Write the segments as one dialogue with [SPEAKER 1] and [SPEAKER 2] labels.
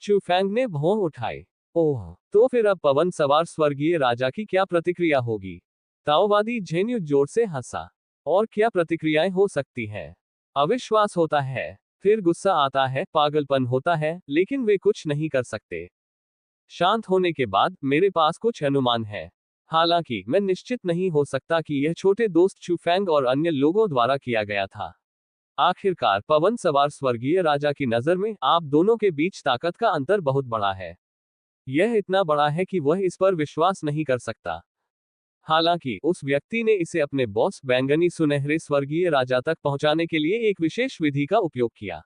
[SPEAKER 1] चू फैंग ने भौं उठाई। ओह, तो फिर अब पवन सवार स्वर्गीय राजा की क्या प्रतिक्रिया होगी? ताओवादी झेन्यू जोर से हंसा। और क्या प्रतिक्रियाएं हो सकती हैं? अविश्वास होता है, फिर गुस्सा आता है, पागलपन होता है, लेकिन वे कुछ नहीं कर सकते। शांत होने के बाद, मेरे पास कुछ अनुमान है। हालांकि मैं निश्चित नहीं हो सकता कि यह छोटे दोस्त चू फैंग और अन्य लोगों द्वारा किया गया था। आखिरकार पवन सवार स्वर्गीय राजा की नजर में आप दोनों के बीच ताकत का अंतर बहुत बड़ा है। यह इतना बड़ा है कि वह इस पर विश्वास नहीं कर सकता। हालांकि उस व्यक्ति ने इसे अपने बॉस बैंगनी सुनहरे स्वर्गीय राजा तक पहुंचाने के लिए एक विशेष विधि का उपयोग किया।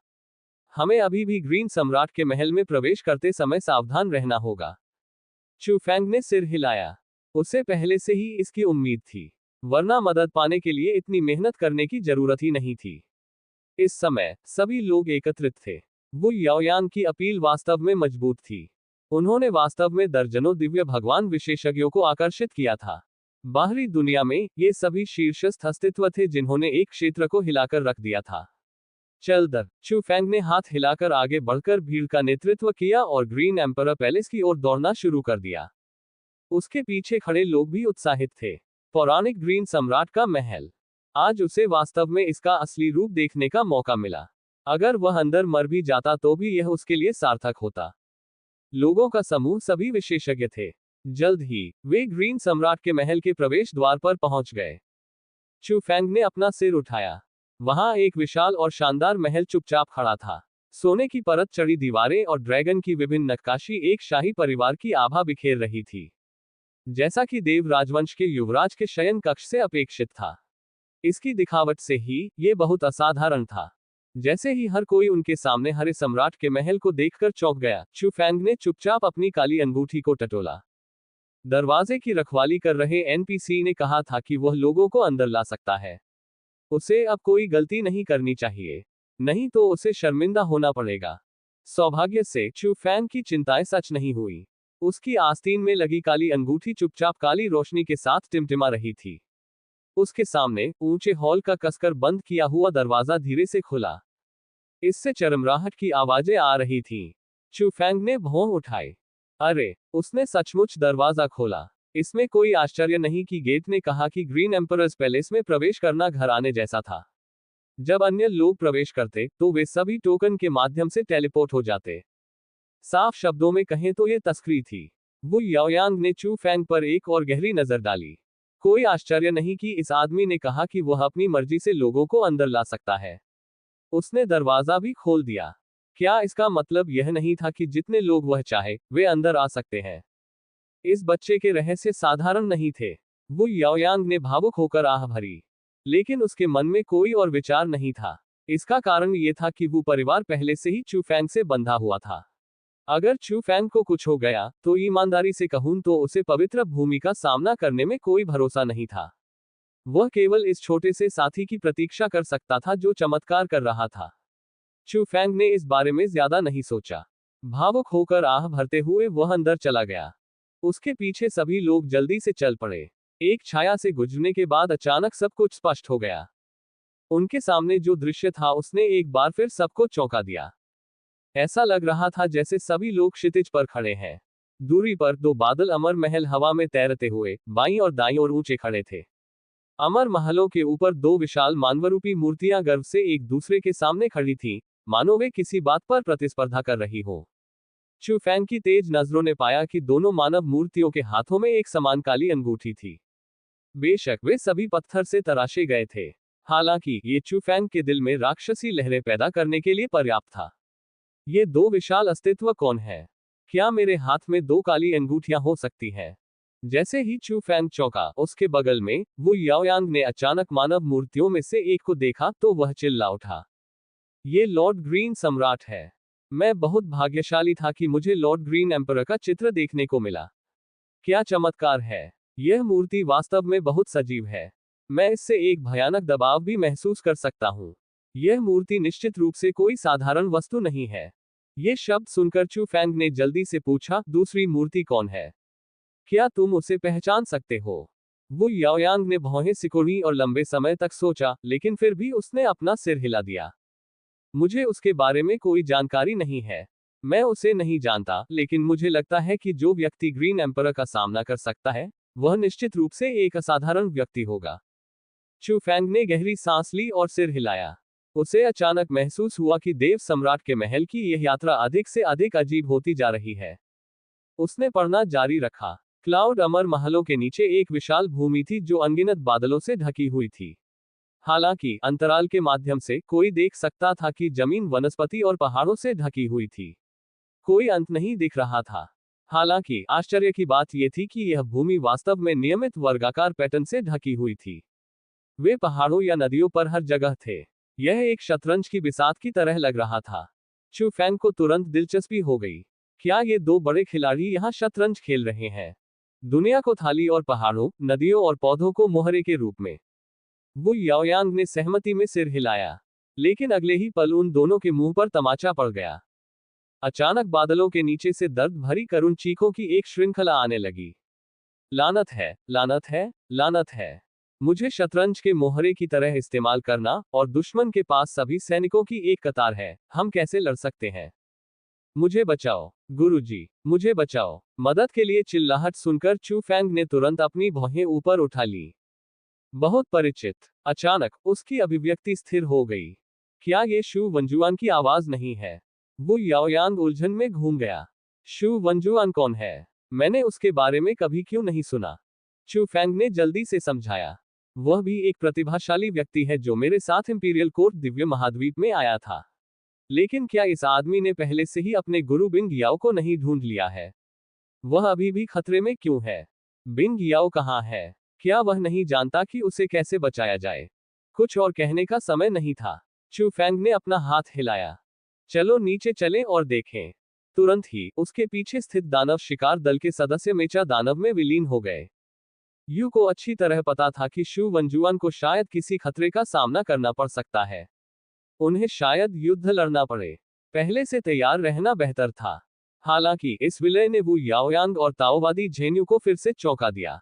[SPEAKER 1] हमें अभी भी ग्रीन सम्राट के महल में प्रवेश करते समय सावधान रहना होगा। चू फैंग ने सिर हिलाया। उसे पहले से ही इसकी उम्मीद थी, वरना मदद पाने के लिए इतनी मेहनत करने की जरूरत ही नहीं थी। इस समय सभी लोग एकत्रित थे। वु याओयांग की अपील वास्तव में मजबूत थी। उन्होंने वास्तव में दर्जनों दिव्य भगवान विशेषज्ञों को आकर्षित किया था। बाहरी दुनिया में ये सभी शीर्षस्थ अस्तित्व थे जिन्होंने एक क्षेत्र को हिलाकर रख दिया था। चल दर, चू फैंग ने हाथ हिलाकर आगे बढ़कर भीड़ का नेतृत्व किया और ग्रीन एम्परर पैलेस की ओर दौड़ना शुरू कर दिया। उसके पीछे खड़े लोग भी उत्साहित थे। पौराणिक ग्रीन सम्राट का महल। आज उसे वास्तव में इसका असली रूप देखने का मौका मिला। अगर वह अंदर मर भी जाता तो भी यह उसके लिए सार्थक होता। लोगों का समूह सभी विशेषज्ञ थे। जल्द ही वे ग्रीन सम्राट के महल के प्रवेश द्वार पर पहुंच गए। चू फैंग ने अपना सिर उठाया। वहां एक विशाल और शानदार महल चुपचाप खड़ा था। सोने की परत चढ़ी दीवारें और ड्रैगन की विभिन्न नक्काशी एक शाही परिवार की आभा बिखेर रही थी, जैसा कि देव राजवंश के युवराज के शयन कक्ष से अपेक्षित था। इसकी दिखावट से ही ये बहुत असाधारण था। जैसे ही हर कोई उनके सामने हरे सम्राट के महल को देखकर चौंक गया, चू फैंग ने चुपचाप अपनी काली अंगूठी को टटोला। दरवाजे की रखवाली कर रहे एनपीसी ने कहा था कि वह लोगों को अंदर ला सकता है। उसे अब कोई गलती नहीं करनी चाहिए, नहीं तो उसे शर्मिंदा होना पड़ेगा। सौभाग्य से चू फैंग की चिंताएं सच नहीं हुई। उसकी आस्तीन में लगी काली अंगूठी चुपचाप काली रोशनी के साथ टिमटिमा रही थी। उसके सामने ऊंचे हॉल का कसकर बंद किया हुआ दरवाजा धीरे से खुला। इससे चरमराहट की आवाजें आ रही थीं। चू फैंग ने भौं उठाई। अरे, उसने सचमुच दरवाजा खोला। इसमें कोई आश्चर्य नहीं कि गेट ने कहा कि ग्रीन एम्परर्स पैलेस में प्रवेश करना घर आने जैसा था। जब अन्य लोग प्रवेश करते तो वे सभी टोकन के माध्यम से टेलीपोर्ट हो जाते। साफ शब्दों में कहें तो ये तस्करी थी। वु याओयांग ने चू फैंग पर एक और गहरी नजर डाली। कोई आश्चर्य नहीं कि इस आदमी ने कहा कि वह अपनी मर्जी से लोगों को अंदर ला सकता है। उसने दरवाजा भी खोल दिया। क्या इसका मतलब यह नहीं था कि जितने लोग वह चाहे वे अंदर आ सकते हैं? इस बच्चे के रहस्य साधारण नहीं थे। वु याओयांग ने भावुक होकर आह भरी, लेकिन उसके मन में कोई और विचार नहीं था। इसका कारण यह था कि वो परिवार पहले से ही चू फैंग से बंधा हुआ था। अगर चू फैंग को कुछ हो गया तो ईमानदारी से कहूं तो उसे पवित्र भूमि का सामना करने में कोई भरोसा नहीं था। वह केवल इस छोटे से साथी की प्रतीक्षा कर सकता था जो चमत्कार कर रहा था। चू फैंग ने इस बारे में ज्यादा नहीं सोचा। भावुक होकर आह भरते हुए वह अंदर चला गया। उसके पीछे सभी लोग जल्दी से चल पड़े। एक छाया से गुजरने के बाद अचानक सब कुछ स्पष्ट हो गया। उनके सामने जो दृश्य था उसने एक बार फिर सबको चौंका दिया। ऐसा लग रहा था जैसे सभी लोग क्षितिज पर खड़े हैं। दूरी पर दो बादल अमर महल हवा में तैरते हुए बाईं और दाईं ओर ऊंचे खड़े थे। अमर महलों के ऊपर दो विशाल मानवरूपी मूर्तियां गर्व से एक दूसरे के सामने खड़ी थीं, मानो वे किसी बात पर प्रतिस्पर्धा कर रही हो। चू फैंग की तेज नजरों ने पाया कि दोनों मानव मूर्तियों के हाथों में एक समान काली अंगूठी थी। बेशक वे सभी पत्थर से तराशे गए थे, हालांकि ये चू फैंग के दिल में राक्षसी लहरें पैदा करने के लिए पर्याप्त था। ये दो विशाल अस्तित्व कौन है? क्या मेरे हाथ में दो काली अंगूठियां हो सकती हैं? जैसे ही चू फैंग चौंका, उसके बगल में वु याओयांग ने अचानक मानव मूर्तियों में से एक को देखा तो वह चिल्ला उठा, ये लॉर्ड ग्रीन सम्राट है। मैं बहुत भाग्यशाली था कि मुझे लॉर्ड ग्रीन एम्परर का चित्र देखने को मिला। क्या चमत्कार है! यह मूर्ति वास्तव में बहुत सजीव है। मैं इससे एक भयानक दबाव भी महसूस कर सकता हूँ। यह मूर्ति निश्चित रूप से कोई साधारण वस्तु नहीं है। ये शब्द सुनकर चू फैंग ने जल्दी से पूछा, दूसरी मूर्ति कौन है? क्या तुम उसे पहचान सकते हो? वु याओयांग ने भौहें सिकोड़ी और लंबे समय तक सोचा, लेकिन फिर भी उसने अपना सिर हिला दिया। मुझे उसके बारे में कोई जानकारी नहीं है। मैं उसे नहीं जानता, लेकिन मुझे लगता है कि जो व्यक्ति ग्रीन एम्परर का सामना कर सकता है, वह निश्चित रूप से एक असाधारण व्यक्ति होगा। चू फेंग ने गहरी सांस ली और सिर हिलाया। उसे अचानक महसूस हुआ कि देव सम्राट के महल की यह यात्रा अधिक से अधिक अजीब होती जा रही है। उसने पढ़ना जारी रखा। क्लाउड अमर महलों के नीचे एक विशाल भूमि थी जो अनगिनत बादलों से ढकी हुई थी। हालांकि अंतराल के माध्यम से कोई देख सकता था कि जमीन वनस्पति और पहाड़ों से ढकी हुई थी। कोई अंत नहीं दिख रहा था। हालांकि आश्चर्य की बात यह थी कि यह भूमि वास्तव में नियमित वर्गाकार पैटर्न से ढकी हुई थी। वे पहाड़ों या नदियों पर हर जगह थे। यह एक शतरंज की बिसात की तरह लग रहा था। चू फेंग को तुरंत दिलचस्पी हो गई। क्या ये दो बड़े खिलाड़ी यहाँ शतरंज खेल रहे हैं? दुनिया को थाली और पहाड़ों, नदियों और पौधों को मोहरे के रूप में। वो याओयांग ने सहमति में सिर हिलाया। लेकिन अगले ही पल उन दोनों के मुंह पर तमाचा पड़ गया। अचानक बादलों के नीचे से दर्द भरी करुण चीखों की एक श्रृंखला आने लगी। लानत है, लानत है, लानत है। मुझे शतरंज के मोहरे की तरह इस्तेमाल करना, और दुश्मन के पास सभी सैनिकों की एक कतार है। हम कैसे लड़ सकते हैं? मुझे बचाओ, गुरुजी, मुझे बचाओ। मदद के लिए चिल्लाहट सुनकर चू फेंग ने तुरंत अपनी भौहें ऊपर उठा ली। बहुत परिचित। अचानक उसकी अभिव्यक्ति स्थिर हो गई। क्या ये शू वंजुआन की आवाज नहीं है? वो याओयांग उलझन में घूम गया। शू वंजुआन कौन है? मैंने उसके बारे में कभी क्यों नहीं सुना? चू फेंग ने जल्दी से समझाया। वह भी एक प्रतिभाशाली व्यक्ति है जो मेरे साथ इंपीरियल कोर्ट दिव्य महाद्वीप में आया था। लेकिन क्या इस आदमी ने पहले से ही अपने गुरु बिंग याओ को नहीं ढूंढ लिया है? वह अभी भी खतरे में क्यों है? बिंग याओ कहाँ है? क्या वह नहीं जानता कि उसे कैसे बचाया जाए? कुछ और कहने का समय नहीं था। चू फेंग ने अपना हाथ हिलाया। चलो नीचे चलें और देखें। तुरंत ही उसके पीछे स्थित दानव शिकार दल के सदस्य मेचा दानव में विलीन हो गए। यू को अच्छी तरह पता था कि शू वंजुआन को शायद किसी खतरे का सामना करना पड़ सकता है। उन्हें शायद युद्ध लड़ना पड़े। पहले से तैयार रहना बेहतर था। हालांकि इस विलय ने वू याओयांग और ताओवादी झेन्यू को फिर से चौंका दिया।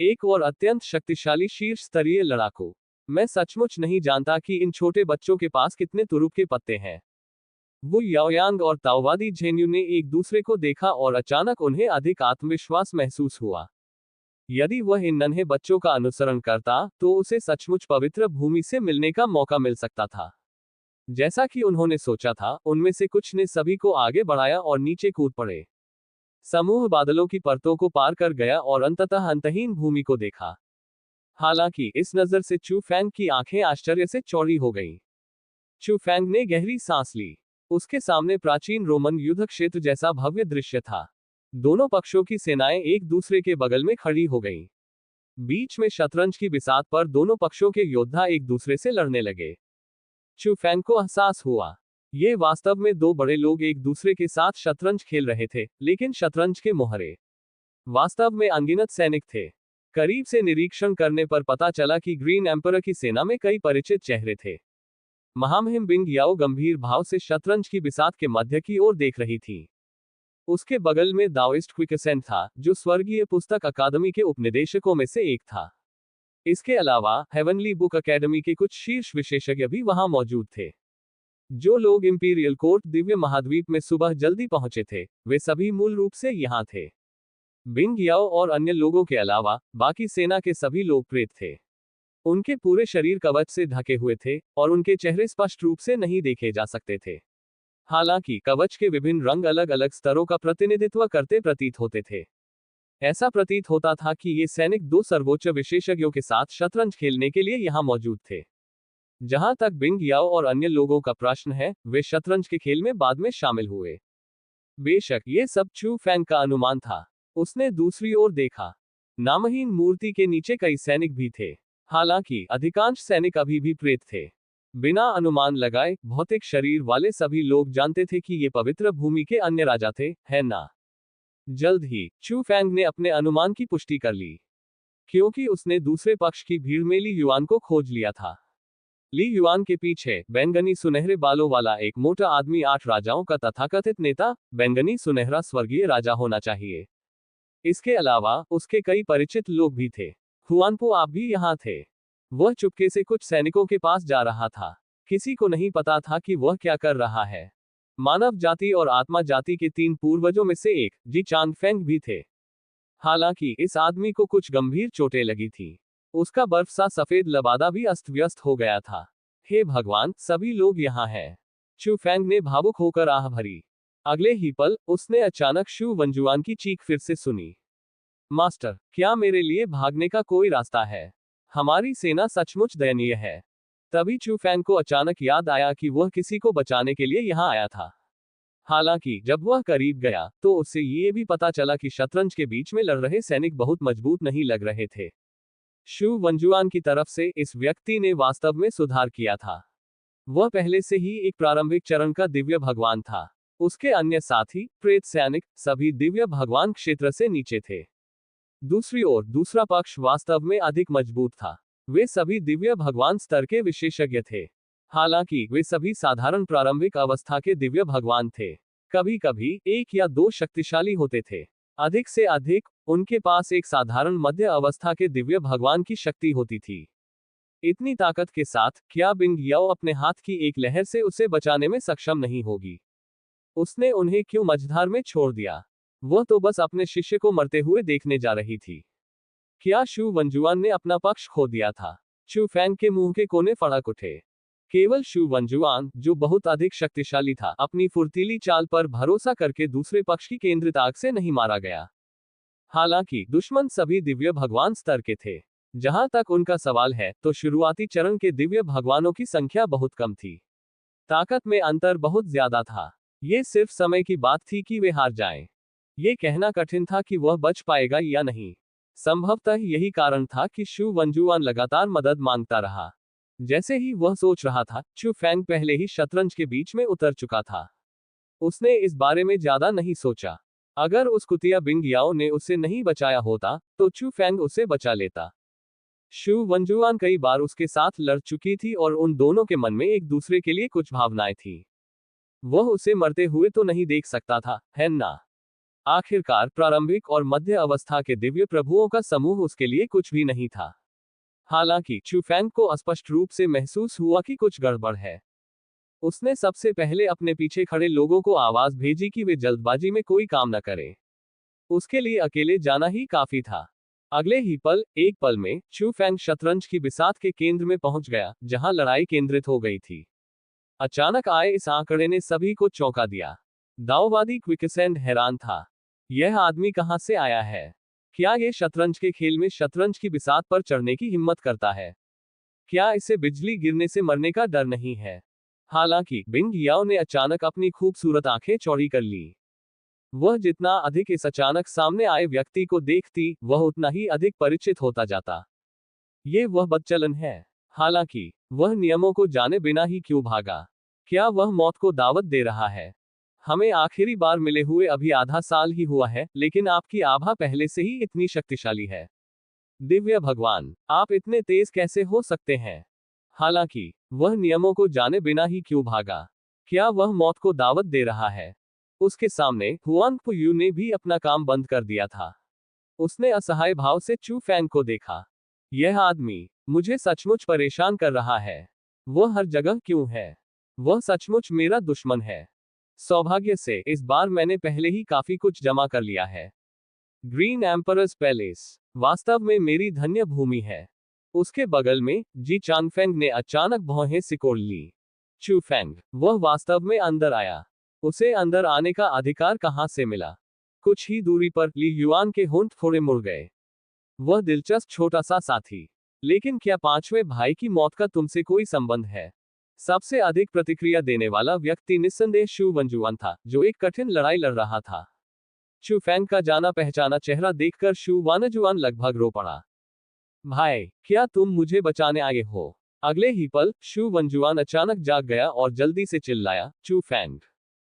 [SPEAKER 1] एक और अत्यंत शक्तिशाली शीर्ष स्तरीय लड़ाकू। मैं सचमुच नहीं जानता कि इन छोटे बच्चों के पास कितने तुरुप के पत्ते हैं। वो याओयांग और ताओवादी झेन्यू ने एक दूसरे को देखा और अचानक उन्हें अधिक आत्मविश्वास महसूस हुआ। यदि वह इन नन्हे बच्चों का अनुसरण करता, तो उसे सचमुच पवित्र भूमि से मिलने का मौका मिल सकता था। जैसा कि उन्होंने सोचा था, उनमें से कुछ ने सभी को आगे बढ़ाया और नीचे कूद पड़े। समूह बादलों की परतों को पार कर गया और अंततः अंतहीन भूमि को देखा। हालांकि इस नजर से चू फेंग की आंखें आश्चर्य से चौड़ी हो गईं। चू फेंग ने गहरी सांस ली। उसके सामने प्राचीन रोमन युद्ध क्षेत्र जैसा भव्य दृश्य था। दोनों पक्षों की सेनाएं एक दूसरे के बगल में खड़ी हो गईं। बीच में शतरंज की बिसात पर दोनों पक्षों के योद्धा एक दूसरे से लड़ने लगे। चू फेंग को एहसास हुआ, ये वास्तव में दो बड़े लोग एक दूसरे के साथ शतरंज खेल रहे थे, लेकिन शतरंज के मोहरे वास्तव में अनगिनत सैनिक थे। करीब से निरीक्षण करने पर पता चला कि ग्रीन एम्परर की सेना में कई परिचित चेहरे थे। महामहिम बिंग याओ गंभीर भाव से शतरंज की बिसात के मध्य की ओर देख रही थी। उसके बगल में दाओइस्ट क्विकसेंट था, जो स्वर्गीय पुस्तक अकादमी के उपनिदेशकों में से एक था। इसके अलावा हेवनली बुक अकेडमी के कुछ शीर्ष विशेषज्ञ भी वहां मौजूद थे। जो लोग इंपीरियल कोर्ट दिव्य महाद्वीप में सुबह जल्दी पहुंचे थे, वे सभी मूल रूप से यहां थे। बिंग याओ और अन्य लोगों के अलावा बाकी सेना के सभी लोग प्रेत थे। उनके पूरे शरीर कवच से ढके हुए थे, और उनके चेहरे स्पष्ट रूप से नहीं देखे जा सकते थे। हालांकि कवच के विभिन्न रंग अलग अलग स्तरों का प्रतिनिधित्व करते प्रतीत होते थे। ऐसा प्रतीत होता था कि ये सैनिक दो सर्वोच्च विशेषज्ञों के साथ शतरंज खेलने के लिए यहां मौजूद थे। जहां तक बिंग याओ और अन्य लोगों का प्रश्न है, वे शतरंज के खेल में बाद में शामिल हुए। बेशक ये सब चू फेंग का अनुमान था। उसने दूसरी ओर देखा। नामहीन मूर्ति के नीचे कई सैनिक भी थे। हालांकि अधिकांश सैनिक अभी भी प्रेत थे। बिना अनुमान लगाए भौतिक शरीर वाले सभी लोग जानते थे कि ये पवित्र भूमि के अन्य राजा थे, है ना? जल्द ही चू फेंग ने अपने अनुमान की पुष्टि कर ली, क्योंकि उसने दूसरे पक्ष की भीड़ में ली युआन को खोज लिया था। ली युआन के पीछे बैंगनी सुनहरे बालों वाला एक मोटा आदमी 8 राजाओं का तथाकथित नेता, बैंगनी सुनहरा स्वर्गीय राजा होना चाहिए। इसके अलावा उसके कई परिचित लोग भी थे। हुआनपो आप भी यहाँ थे। वह चुपके से कुछ सैनिकों के पास जा रहा था। किसी को नहीं पता था कि वह क्या कर रहा है। मानव जाति और आत्मा जाति के 3 पूर्वजों में से एक जी चांगफेंग भी थे। हालांकि इस आदमी को कुछ गंभीर चोटें लगी थी। उसका बर्फ सा सफेद लबादा भी अस्त व्यस्त हो गया था। हे भगवान, सभी लोग यहाँ हैं। चू फेंग ने भावुक होकर आह भरी। अगले ही पल उसने अचानक शू वंजुआन की चीख फिर से सुनी। मास्टर, क्या मेरे लिए भागने का कोई रास्ता है? हमारी सेना सचमुच दयनीय है। तभी चू फेंग को अचानक याद आया कि वह किसी को बचाने के लिए यहाँ आया था। हालांकि जब वह करीब गया तो उसे ये भी पता चला कि शतरंज के बीच में लड़ रहे सैनिक बहुत मजबूत नहीं लग रहे थे। शू वंजुआन की तरफ से इस व्यक्ति ने वास्तव में सुधार किया था। वह पहले से ही एक प्रारंभिक चरण का दिव्य भगवान था। उसके अन्य साथी प्रेत सैनिक सभी दिव्य भगवान क्षेत्र से नीचे थे। दूसरी ओर दूसरा पक्ष वास्तव में अधिक मजबूत था। वे सभी दिव्य भगवान स्तर के विशेषज्ञ थे। हालांकि वे सभी साधारण प्रारंभिक अवस्था के दिव्य भगवान थे। कभी कभी 1 या 2 शक्तिशाली होते थे। अधिक से अधिक उनके पास एक साधारण मध्य अवस्था के दिव्य भगवान की शक्ति होती थी। इतनी ताकत के साथ क्या बिंग याओ अपने हाथ की एक लहर से उसे बचाने में सक्षम नहीं होगी? उसने उन्हें क्यों मझधार में छोड़ दिया? वह तो बस अपने शिष्य को मरते हुए देखने जा रही थी। क्या शू वंजुआन ने अपना पक्ष खो दिया था? चू फेंग के मुंह के कोने फड़क उठे। केवल शू वंजुआन, जो बहुत अधिक शक्तिशाली था, अपनी फुर्तीली चाल पर भरोसा करके दूसरे पक्ष की केंद्रित आग से नहीं मारा गया। हालांकि दुश्मन सभी दिव्य भगवान स्तर के थे। जहां तक उनका सवाल है तो शुरुआती चरण के दिव्य भगवानों की संख्या बहुत कम थी। ताकत में अंतर बहुत ज्यादा था। ये सिर्फ समय की बात थी कि वे हार जाएं। ये कहना कठिन था कि वह बच पाएगा या नहीं। संभवतः यही कारण था कि शू वंजुआन लगातार मदद मांगता रहा। जैसे ही वह सोच रहा था, चू फेंग पहले ही शतरंज के बीच में उतर चुका था। उसने इस बारे में ज्यादा नहीं सोचा। अगर उस कुतिया बिंग याओ ने उसे नहीं बचाया होता तो चू फेंग उसे बचा लेता। शू वंजुआन कई बार उसके साथ लड़ चुकी थी और उन दोनों के मन में एक दूसरे के लिए कुछ भावनाएं थी। वह उसे मरते हुए तो नहीं देख सकता था, है ना? आखिरकार प्रारंभिक और मध्य अवस्था के दिव्य प्रभुओं का समूह उसके लिए कुछ भी नहीं था। हालांकि चू फेंग को स्पष्ट रूप से महसूस हुआ कि कुछ गड़बड़ है। उसने सबसे पहले अपने पीछे खड़े लोगों को आवाज भेजी कि वे जल्दबाजी में कोई काम न करें। उसके लिए अकेले जाना ही काफी था। अगले ही पल, एक पल में चू फेंग शतरंज की बिसात के केंद्र में पहुंच गया, जहां लड़ाई केंद्रित हो गई थी। अचानक आए इस आंकड़े ने सभी को चौंका दिया। दाओवादी क्विकसैंड हैरान था। यह आदमी कहां से आया है? क्या ये शतरंज के खेल में शतरंज की बिसात पर चढ़ने की हिम्मत करता है? क्या इसे बिजली गिरने से मरने का डर नहीं है? हालांकि बिंग याओ ने अचानक अपनी खूबसूरत आंखें चौड़ी कर ली। वह जितना अधिक इस अचानक सामने आए व्यक्ति को देखती, वह उतना ही अधिक परिचित होता जाता। ये वह बदचलन है। हालांकि वह नियमों को जाने बिना ही क्यों भागा? क्या वह मौत को दावत दे रहा है? हमें आखिरी बार मिले हुए अभी आधा साल ही हुआ है, लेकिन आपकी आभा पहले से ही इतनी शक्तिशाली है। दिव्य भगवान, आप इतने तेज कैसे हो सकते हैं? हालांकि वह नियमों को जाने बिना ही क्यों भागा? क्या वह मौत को दावत दे रहा है? उसके सामने हुआंग पुयू ने भी अपना काम बंद कर दिया था। उसने असहाय भाव से चू फेंग को देखा। यह आदमी मुझे सचमुच परेशान कर रहा है। वह हर जगह क्यों है? वह सचमुच मेरा दुश्मन है। सौभाग्य से इस बार मैंने पहले ही काफी कुछ जमा कर लिया है। ग्रीन एम्परर्स पैलेस वास्तव में मेरी धन्य भूमि है। उसके बगल में जी चांगफेंग ने अचानक भौहें सिकोड़ ली। चू फेंग, वह वास्तव में अंदर आया। उसे अंदर आने का अधिकार कहां से मिला? कुछ ही दूरी पर ली युआन के होंठ थोड़े मुड़ गए। वह दिलचस्प छोटा सा साथी। लेकिन क्या 5वें भाई की मौत का तुमसे कोई संबंध है? सबसे अधिक प्रतिक्रिया देने वाला व्यक्ति निस्संदेह शू वंजुआन था, जो एक कठिन लड़ाई लड़ रहा था। चू फेंग का जाना पहचाना चेहरा देखकर शू वंजुआन लगभग रो पड़ा। भाई, क्या तुम मुझे बचाने आए हो? अगले ही पल शू वंजुआन अचानक जाग गया और जल्दी से चिल्लाया, चू फेंग,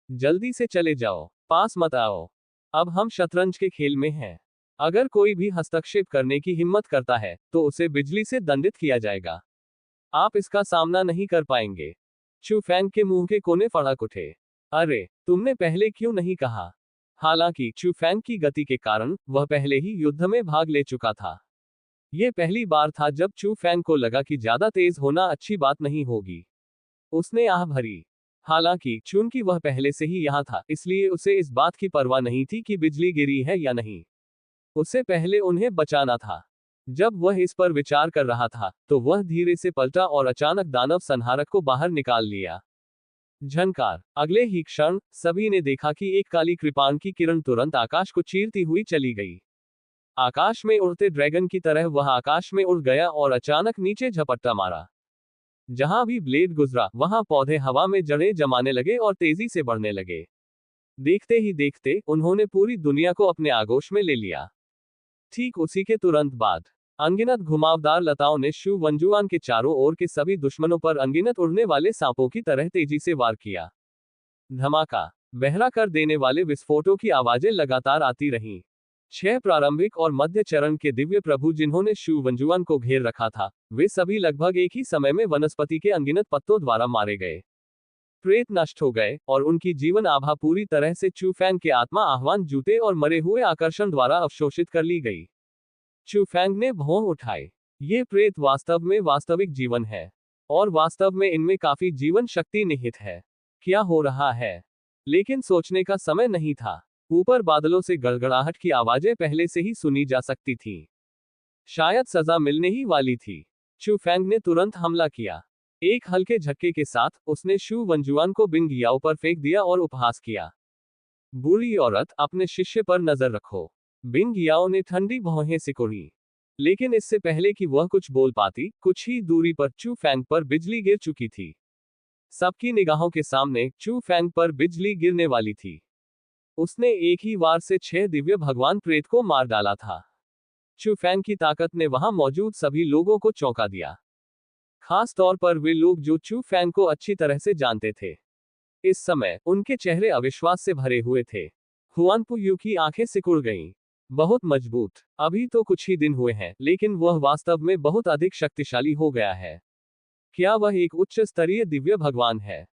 [SPEAKER 1] जल्दी से चले जाओ, पास मत आओ। अब हम शतरंज के खेल में हैं। अगर कोई भी हस्तक्षेप करने की हिम्मत करता है तो उसे बिजली से दंडित किया जाएगा। आप इसका सामना नहीं कर पाएंगे। चू फेंग के मुंह के कोने फड़क उठे। अरे, तुमने पहले क्यों नहीं कहा? हालांकि चू फेंग की गति के कारण वह पहले ही युद्ध में भाग ले चुका था। यह पहली बार था जब चू फेंग को लगा कि ज्यादा तेज होना अच्छी बात नहीं होगी। उसने आह भरी। हालांकि चूंकि वह पहले से ही यहाँ था, इसलिए उसे इस बात की परवाह नहीं थी कि बिजली गिरी है या नहीं। उसे पहले उन्हें बचाना था। जब वह इस पर विचार कर रहा था, तो वह धीरे से पलटा और अचानक दानव संहारक को बाहर निकाल लिया। झनकार! अगले ही क्षण सभी ने देखा कि एक काली कृपाण की किरण तुरंत आकाश को चीरती हुई चली गई। आकाश में उड़ते ड्रैगन की तरह वह आकाश में उड़ गया और अचानक नीचे झपट्टा मारा। जहां भी ब्लेड गुजरा, वहां पौधे हवा में जड़ें जमाने लगे और तेजी से बढ़ने लगे। देखते ही देखते उन्होंने पूरी दुनिया को अपने आगोश में ले लिया। ठीक उसी के तुरंत बाद अनगिनत घुमावदार लताओं ने शू वंजुआन के चारों ओर के सभी दुश्मनों पर अनगिनत उड़ने वाले सांपों की तरह तेजी से वार किया। धमाका! बहरा कर देने वाले विस्फोटों की आवाजें लगातार आती रहीं। 6 प्रारंभिक और मध्य चरण के दिव्य प्रभु जिन्होंने शू वंजुआन को घेर रखा था, वे सभी लगभग एक ही समय में वनस्पति के अनगिनत पत्तों द्वारा मारे गए। प्रेत नष्ट हो गए और उनकी जीवन आभा पूरी तरह से चू फैंग के आत्मा आह्वान जूते और मरे हुए आकर्षण द्वारा अवशोषित कर ली गई। चू फैंग ने भौं उठाए। ये प्रेत वास्तव में वास्तविक जीवन है, और वास्तव में इनमें काफी जीवन शक्ति निहित है। क्या हो रहा है? लेकिन सोचने का समय नहीं था। ऊपर बादलों से गड़गड़ाहट की आवाजें पहले से ही सुनी जा सकती थीं। शायद सजा मिलने ही वाली थी। चू फैंग ने तुरंत हमला किया। एक हल्के झटके के साथ उसने शू वंजुआन को बिंग याओ पर फेंक दिया और उपहास किया। बुरी औरत, अपने शिष्य पर नजर रखो। बिंग याओ ने ठंडी भौहें सिकुड़ी। लेकिन इससे पहले कि वह कुछ बोल पाती, कुछ ही दूरी पर चू फैंग पर बिजली गिर चुकी थी। सबकी निगाहों के सामने चू फैंग पर बिजली गिरने वाली थी। उसने एक ही वार से 6 दिव्य भगवान प्रेत को मार डाला था। चू फैंग की ताकत ने वहां मौजूद सभी लोगों को चौंका दिया। खास तौर पर वे लोग जो चू फैंग को अच्छी तरह से जानते थे। इस समय उनके चेहरे अविश्वास से भरे हुए थे। हुआनपू यू की आंखें सिकुड़ गईं। बहुत मजबूत। अभी तो कुछ ही दिन हुए हैं, लेकिन वह वास्तव में बहुत अधिक शक्तिशाली हो गया है। क्या वह एक उच्च स्तरीय दिव्य भगवान है?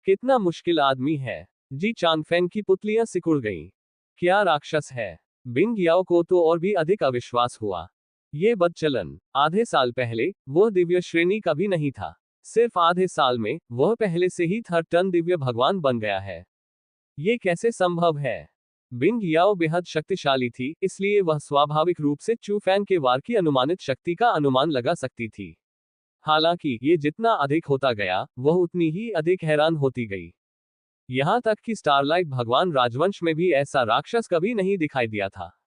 [SPEAKER 1] कितना मुश्किल आदमी है। जी चांगफेंग की पुतलियां सिकुड़ गईं। क्या राक्षस है? बिंग याओ को तो और भी अधिक अविश्वास हुआ। ये बदचलन, आधे साल पहले वह दिव्य श्रेणी का भी नहीं था। सिर्फ आधे साल में वह पहले से ही 3 टन दिव्य भगवान बन गया है। ये कैसे संभव है? बिंग याओ बेहद शक्तिशाली थी, इसलिए वह स्वाभाविक रूप से चू फैंग के वार की अनुमानित शक्ति का अनुमान लगा सकती थी। हालांकि ये जितना अधिक होता गया, वह उतनी ही अधिक हैरान होती गई। यहां तक कि स्टारलाइट भगवान राजवंश में भी ऐसा राक्षस कभी नहीं दिखाई दिया था।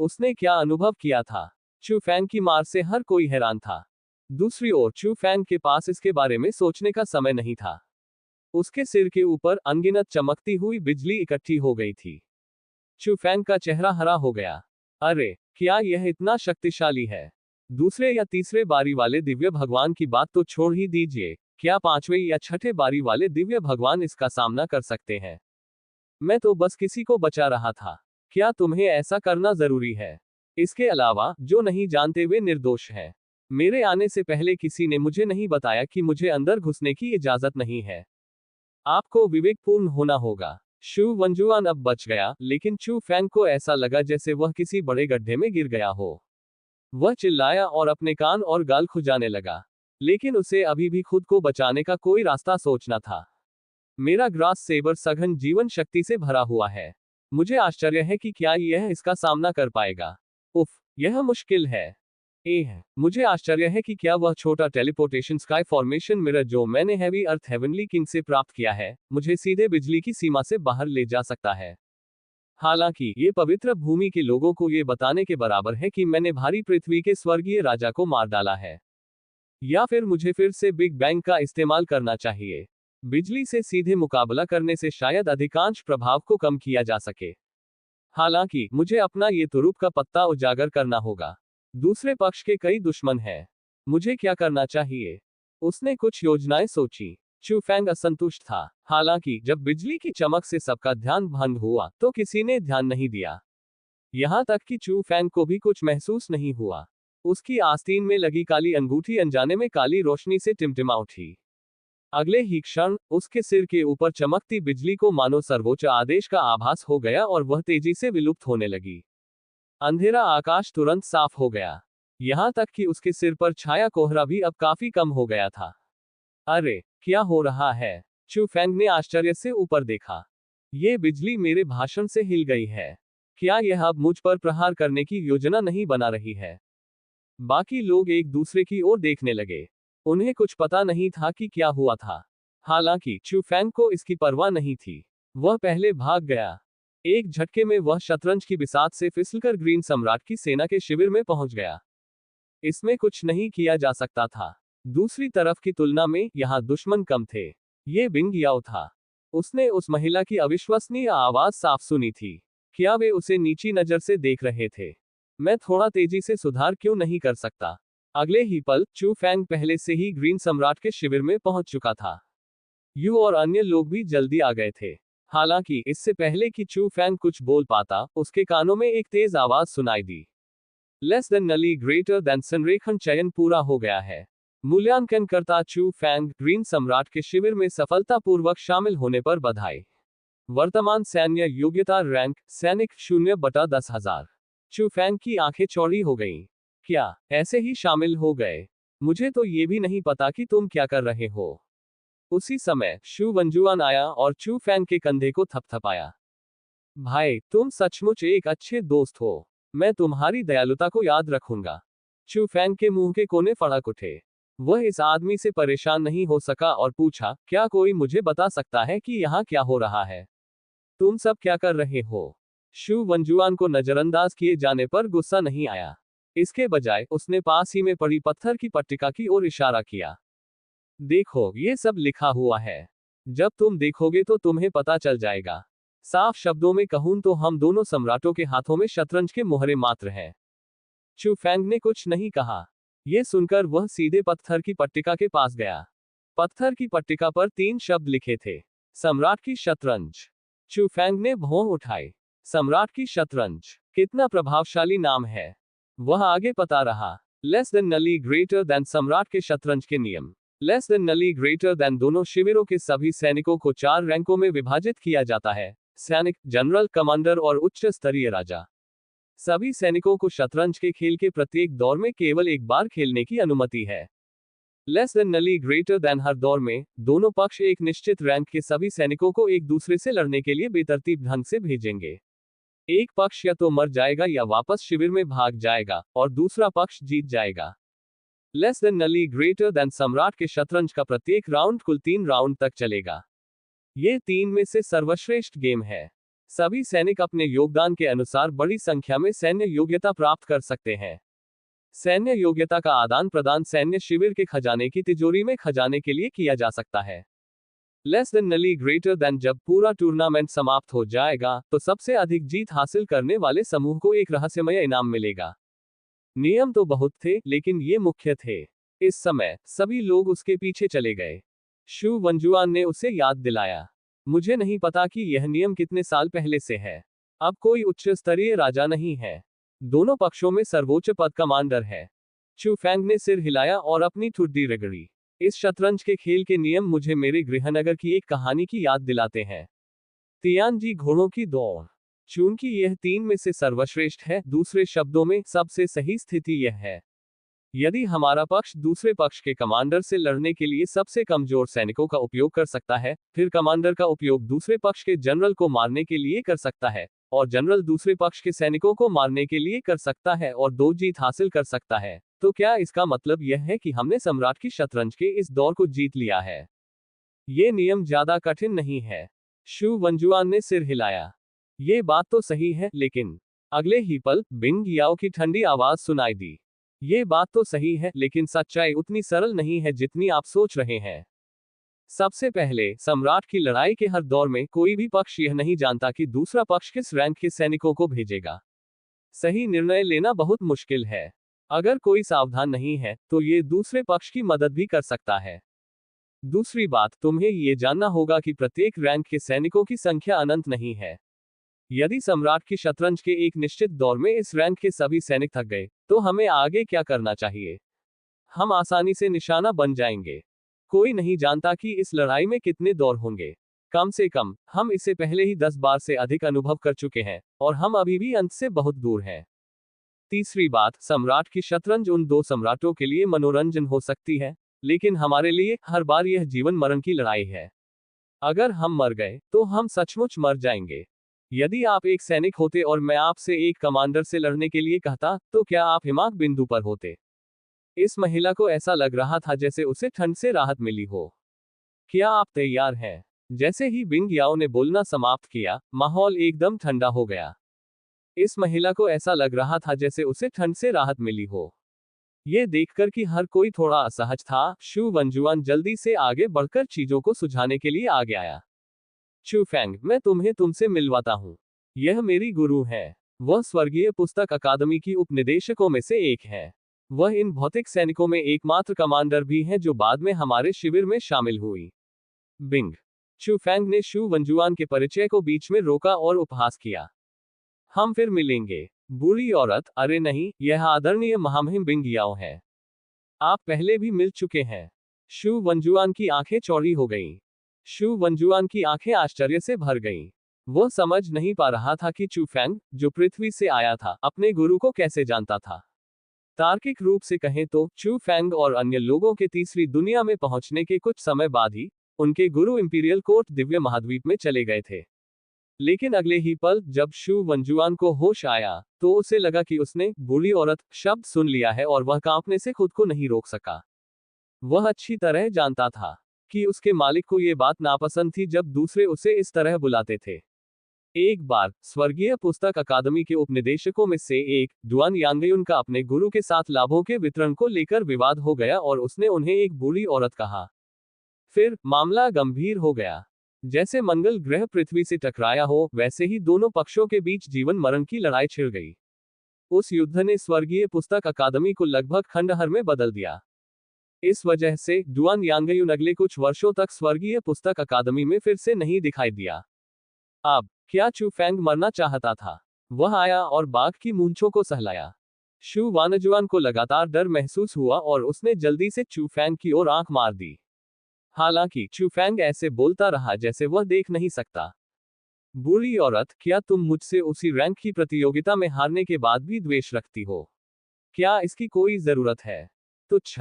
[SPEAKER 1] उसने क्या अनुभव किया था? चू फैंग की मार से हर कोई हैरान था। दूसरी ओर चू फैंग के पास इसके बारे में सोचने का समय नहीं था। उसके सिर के ऊपर अनगिनत चमकती हुई बिजली इकट्ठी हो गई थी। चू फैंग का चेहरा हरा हो गया। अरे, क्या यह इतना शक्तिशाली है? दूसरे या तीसरे बारी वाले दिव्य भगवान की बात तो छोड़ ही दीजिए, क्या 5वें या 6ठे बारी वाले दिव्य भगवान इसका सामना कर सकते हैं? मैं तो बस किसी को बचा रहा था। क्या तुम्हें ऐसा करना जरूरी है? इसके अलावा, जो नहीं जानते वे निर्दोष हैं। मेरे आने से पहले किसी ने मुझे नहीं बताया कि मुझे अंदर घुसने की इजाजत नहीं है। आपको विवेकपूर्ण होना होगा। शू वंजुआन अब बच गया, लेकिन चू फैंग को ऐसा लगा जैसे वह किसी बड़े गड्ढे में गिर गया हो। वह चिल्लाया और अपने कान और गाल खुजाने लगा। लेकिन उसे अभी भी खुद को बचाने का कोई रास्ता सोचना था। मेरा ग्रास सेबर सघन जीवन शक्ति से भरा हुआ है। मुझे आश्चर्य है कि क्या यह इसका सामना कर पाएगा। उफ, यह मुश्किल है। मुझे आश्चर्य है कि क्या वह छोटा टेलीपोर्टेशन स्काई फॉर्मेशन मिरर जो मैंने हैवी अर्थ हेवनली किंग से प्राप्त किया है, मुझे सीधे बिजली की सीमा से बाहर ले जा सकता है। हालांकि ये पवित्र भूमि के लोगों को ये बताने के बराबर है कि मैंने भारी पृथ्वी के स्वर्गीय राजा को मार डाला है। या फिर मुझे फिर से बिग बैंग का इस्तेमाल करना चाहिए। बिजली से सीधे मुकाबला करने से शायद अधिकांश प्रभाव को कम किया जा सके। हालांकि मुझे अपना ये तुरुप का पत्ता उजागर करना होगा। दूसरे पक्ष के कई दुश्मन हैं। मुझे क्या करना चाहिए? उसने कुछ योजनाएं सोची। चू फैंग असंतुष्ट था। हालांकि जब बिजली की चमक से सबका ध्यान भंग हुआ, तो किसी ने ध्यान नहीं दिया। यहां तक कि चू फैंग को भी कुछ महसूस नहीं हुआ। उसकी आस्तीन में लगी काली अंगूठी अनजाने में काली रोशनी से टिमटिमा उठी। अगले ही क्षण उसके सिर के ऊपर चमकती बिजली को मानो सर्वोच्च आदेश का आभास हो गया और वह तेजी से विलुप्त होने लगी। अंधेरा आकाश तुरंत साफ हो गया। यहां तक कि उसके सिर पर छाया कोहरा भी अब काफी कम हो गया था। अरे, क्या हो रहा है? चू फेंग ने आश्चर्य से ऊपर देखा। ये बिजली मेरे भाषण से हिल गई है। क्या यह अब मुझ पर प्रहार करने की योजना नहीं बना रही है? बाकी लोग एक दूसरे की ओर देखने लगे। उन्हें कुछ पता नहीं था कि क्या हुआ था। हालांकि चू फेंग को इसकी परवाह नहीं थी। वह पहले भाग गया। एक झटके में वह शतरंज की बिसात से फिसलकर ग्रीन सम्राट की सेना के शिविर में पहुंच गया। इसमें कुछ नहीं किया जा सकता था। दूसरी तरफ की तुलना में यहां दुश्मन कम थे। ये बिंग याओ था। उसने उस महिला की अविश्वसनीय आवाज साफ सुनी थी। क्या वे उसे नीची नजर से देख रहे थे? मैं थोड़ा तेजी से सुधार क्यों नहीं कर सकता? अगले ही पल चू फेंग पहले से ही ग्रीन सम्राट के शिविर में पहुंच चुका था। यू और अन्य लोग भी जल्दी आ गए थे। हालांकि इससे पहले कि चू फेंग कुछ बोल पाता, उसके कानों में एक तेज आवाज सुनाई दी। लेस देन नली ग्रेटर देन संरेखण चयन पूरा हो गया है। मूल्यांकनकर्ता चू फेंग, ग्रीन सम्राट के शिविर में सफलतापूर्वक शामिल होने पर बधाई। वर्तमान सैन्य योग्यता रैंक सैनिक 0/10,000। चू फेंग की आंखें चौड़ी हो गईं। क्या ऐसे ही शामिल हो गए? मुझे तो ये भी नहीं पता कि तुम क्या कर रहे हो। उसी समय शू वंजुआन आया और चू फेंग के कंधे को थपथपाया। भाई, तुम सचमुच एक अच्छे दोस्त हो। मैं तुम्हारी दयालुता को याद रखूंगा। चू फेंग के मुंह के कोने फड़क उठे। वह इस आदमी से परेशान नहीं हो सका और पूछा, क्या कोई मुझे बता सकता है कि यहाँ क्या हो रहा है? तुम सब क्या कर रहे हो? शू वंजुआन को नजरअंदाज किए जाने पर गुस्सा नहीं आया। इसके बजाय उसने पास ही में पड़ी पत्थर की पट्टिका की ओर इशारा किया। देखो, ये सब लिखा हुआ है। जब तुम देखोगे तो तुम्हें पता चल जाएगा। साफ शब्दों में कहूं तो हम दोनों सम्राटों के हाथों में शतरंज के मोहरे मात्र हैं। चू फेंग ने कुछ नहीं कहा। यह सुनकर वह सीधे पत्थर की पट्टिका के पास गया। पत्थर की पट्टिका पर 3 शब्द लिखे थे। सम्राट की शतरंज। चू फेंग ने भौं उठाई। सम्राट की शतरंज, कितना प्रभावशाली नाम है। वह आगे बता रहा। लेस देन नली ग्रेटर देन सम्राट के शतरंज के नियम। लेस देन नली ग्रेटर देन दोनों शिविरों के सभी सैनिकों को 4 रैंकों में विभाजित किया जाता है। सैनिक, जनरल, कमांडर और उच्च स्तरीय राजा। सभी सैनिकों को शतरंज के खेल के प्रत्येक दौर में केवल एक बार खेलने की अनुमति है। लेस देन नली ग्रेटर देन हर दौर में दोनों पक्ष एक निश्चित रैंक के सभी सैनिकों को एक दूसरे से लड़ने के लिए बेतरतीब ढंग से भेजेंगे। एक पक्ष या तो मर जाएगा या वापस शिविर में भाग जाएगा और दूसरा पक्ष जीत जाएगा। लेस देन नली ग्रेटर देन सम्राट के शतरंज का प्रत्येक राउंड कुल 3 राउंड तक चलेगा। ये 3 में से सर्वश्रेष्ठ गेम है। सभी सैनिक अपने योगदान के अनुसार बड़ी संख्या में सैन्य योग्यता प्राप्त कर सकते हैं। सैन्य योग्यता का आदान प्रदान सैन्य शिविर के खजाने की तिजोरी में खजाने के लिए किया जा सकता है। लेस देन नली ग्रेटर देन जब पूरा टूर्नामेंट समाप्त हो जाएगा तो सबसे अधिक जीत हासिल करने वाले समूह को एक रहस्यमय इनाम मिलेगा। नियम तो बहुत थे, लेकिन ये मुख्य थे। इस समय सभी लोग उसके पीछे चले गए। शू वंजुआन ने उसे याद दिलाया। मुझे नहीं पता कि यह नियम कितने साल पहले से है। अब कोई उच्च स्तरीय राजा नहीं है। दोनों पक्षों में सर्वोच्च पद कमांडर है। चू फेंग ने सिर हिलाया और अपनी ठुड्डी रगड़ी। इस शतरंज के खेल के नियम मुझे मेरे गृहनगर की एक कहानी की याद दिलाते हैं। तियानजी घोड़ों की दौड़। चूंकि यह 3 में से सर्वश्रेष्ठ है, दूसरे शब्दों में सबसे सही स्थिति यह है। यदि हमारा पक्ष दूसरे पक्ष के कमांडर से लड़ने के लिए सबसे कमजोर सैनिकों का उपयोग कर सकता है, फिर कमांडर का उपयोग दूसरे पक्ष के जनरल को मारने के लिए कर सकता है, और जनरल दूसरे पक्ष के सैनिकों को मारने के लिए कर सकता है और 2 जीत हासिल कर सकता है, तो क्या इसका मतलब यह है कि हमने सम्राट की शतरंज के इस दौर को जीत लिया है? ये नियम ज्यादा कठिन नहीं है। शू वंजुआन ने सिर हिलाया। ये बात तो सही है, लेकिन अगले ही पल बिंग याओ की ठंडी आवाज सुनाई दी। ये बात तो सही है, लेकिन सच्चाई उतनी सरल नहीं है जितनी आप सोच रहे हैं। सबसे पहले, सम्राट की लड़ाई के हर दौर में कोई भी पक्ष यह नहीं जानता कि दूसरा पक्ष किस रैंक के सैनिकों को भेजेगा। सही निर्णय लेना बहुत मुश्किल है। अगर कोई सावधान नहीं है तो ये दूसरे पक्ष की मदद भी कर सकता है। दूसरी बात, तुम्हें ये जानना होगा कि प्रत्येक रैंक के सैनिकों की संख्या अनंत नहीं है। यदि सम्राट की शतरंज के एक निश्चित दौर में इस रैंक के सभी सैनिक थक गए, तो हमें आगे क्या करना चाहिए? हम आसानी से निशाना बन जाएंगे। कोई नहीं जानता कि इस लड़ाई में कितने दौर होंगे। कम से कम हम इसे पहले ही 10 बार से अधिक अनुभव कर चुके हैं, और हम अभी भी अंत से बहुत दूर हैं। तीसरी बात, सम्राट की शतरंज उन 2 सम्राटों के लिए मनोरंजन हो सकती है, लेकिन हमारे लिए हर बार यह जीवन मरण की लड़ाई है। अगर हम मर गए तो हम सचमुच मर जाएंगे। यदि आप एक सैनिक होते और मैं आपसे एक कमांडर से लड़ने के लिए कहता, तो क्या आप हिमाक बिंदु पर होते? इस महिला को ऐसा लग रहा था जैसे उसे ठंड से राहत मिली हो। क्या आप तैयार हैं? जैसे ही बिंग याओ ने बोलना समाप्त किया, माहौल एकदम ठंडा हो गया। इस महिला को ऐसा लग रहा था जैसे उसे ठंड से राहत मिली हो। ये देखकर कि हर कोई थोड़ा असहज था, शू वंजुआन जल्दी से आगे बढ़कर चीजों को सुझाने के लिए आगे आया। चू फैंग, मैं तुम्हें तुमसे मिलवाता हूँ। यह मेरी गुरु है। वह स्वर्गीय पुस्तक अकादमी की उपनिदेशकों में से एक है। वह इन भौतिक सैनिकों में एकमात्र कमांडर भी हैं जो बाद में हमारे शिविर में शामिल हुई। बिंग। चू फैंग ने शू वंजुआन के परिचय को बीच में रोका और उपहास किया। हम फिर मिलेंगे। बुरी औरत, अरे नहीं, यह आदरणीय महामहिम बिंग याओ है। आप पहले भी मिल चुके हैं। शू वंजुआन की आंखें चौड़ी हो गईं। शू वंजुआन की आंखें आश्चर्य से भर गईं। वह समझ नहीं पा रहा था कि चू फैंग, जो पृथ्वी से आया था, अपने गुरु को कैसे जानता था। तार्किक रूप से कहें तो चू फैंग और अन्य लोगों के तीसरी दुनिया में पहुंचने के कुछ समय बाद ही उनके गुरु इंपीरियल कोर्ट दिव्य महाद्वीप में चले गए थे। लेकिन अगले ही पल जब शू वंजुआन को होश आया, तो उसे लगा कि उसने बुरी औरत शब्द सुन लिया है और वह कांपने से खुद को नहीं रोक सका। वह अच्छी तरह जानता था कि उसके मालिक को यह बात नापसंद थी जब दूसरे उसे इस तरह बुलाते थे। एक बार स्वर्गीय पुस्तक अकादमी के उपनिदेशकों में से एक, डुआन यांगयुन का अपने गुरु के साथ लाभों के वितरण को लेकर विवाद हो गया और उसने उन्हें एक बुरी औरत कहा। फिर मामला गंभीर हो गया। जैसे मंगल ग्रह पृथ्वी से टकराया हो, वैसे ही दोनों पक्षों के बीच जीवन मरण की लड़ाई छिड़ गई। उस युद्ध ने स्वर्गीय पुस्तक अकादमी को लगभग खंडहर में बदल दिया। इस वजह से डुआन यांगयुन अगले कुछ वर्षों तक स्वर्गीय पुस्तक अकादमी में फिर से नहीं दिखाई दिया। अब क्या चू फैंग मरना चाहता था? वह आया और बाघ की मूंछों को सहलाया। शू वानजुआन को लगातार डर महसूस हुआ और उसने जल्दी से चू फैंग की ओर आंख मार दी। हालांकि चू फैंग ऐसे बोलता रहा जैसे वह देख नहीं सकता। बुरी औरत, क्या तुम मुझसे उसी रैंक की प्रतियोगिता में हारने के बाद भी द्वेष रखती हो? क्या इसकी कोई जरूरत है? तुच्छ।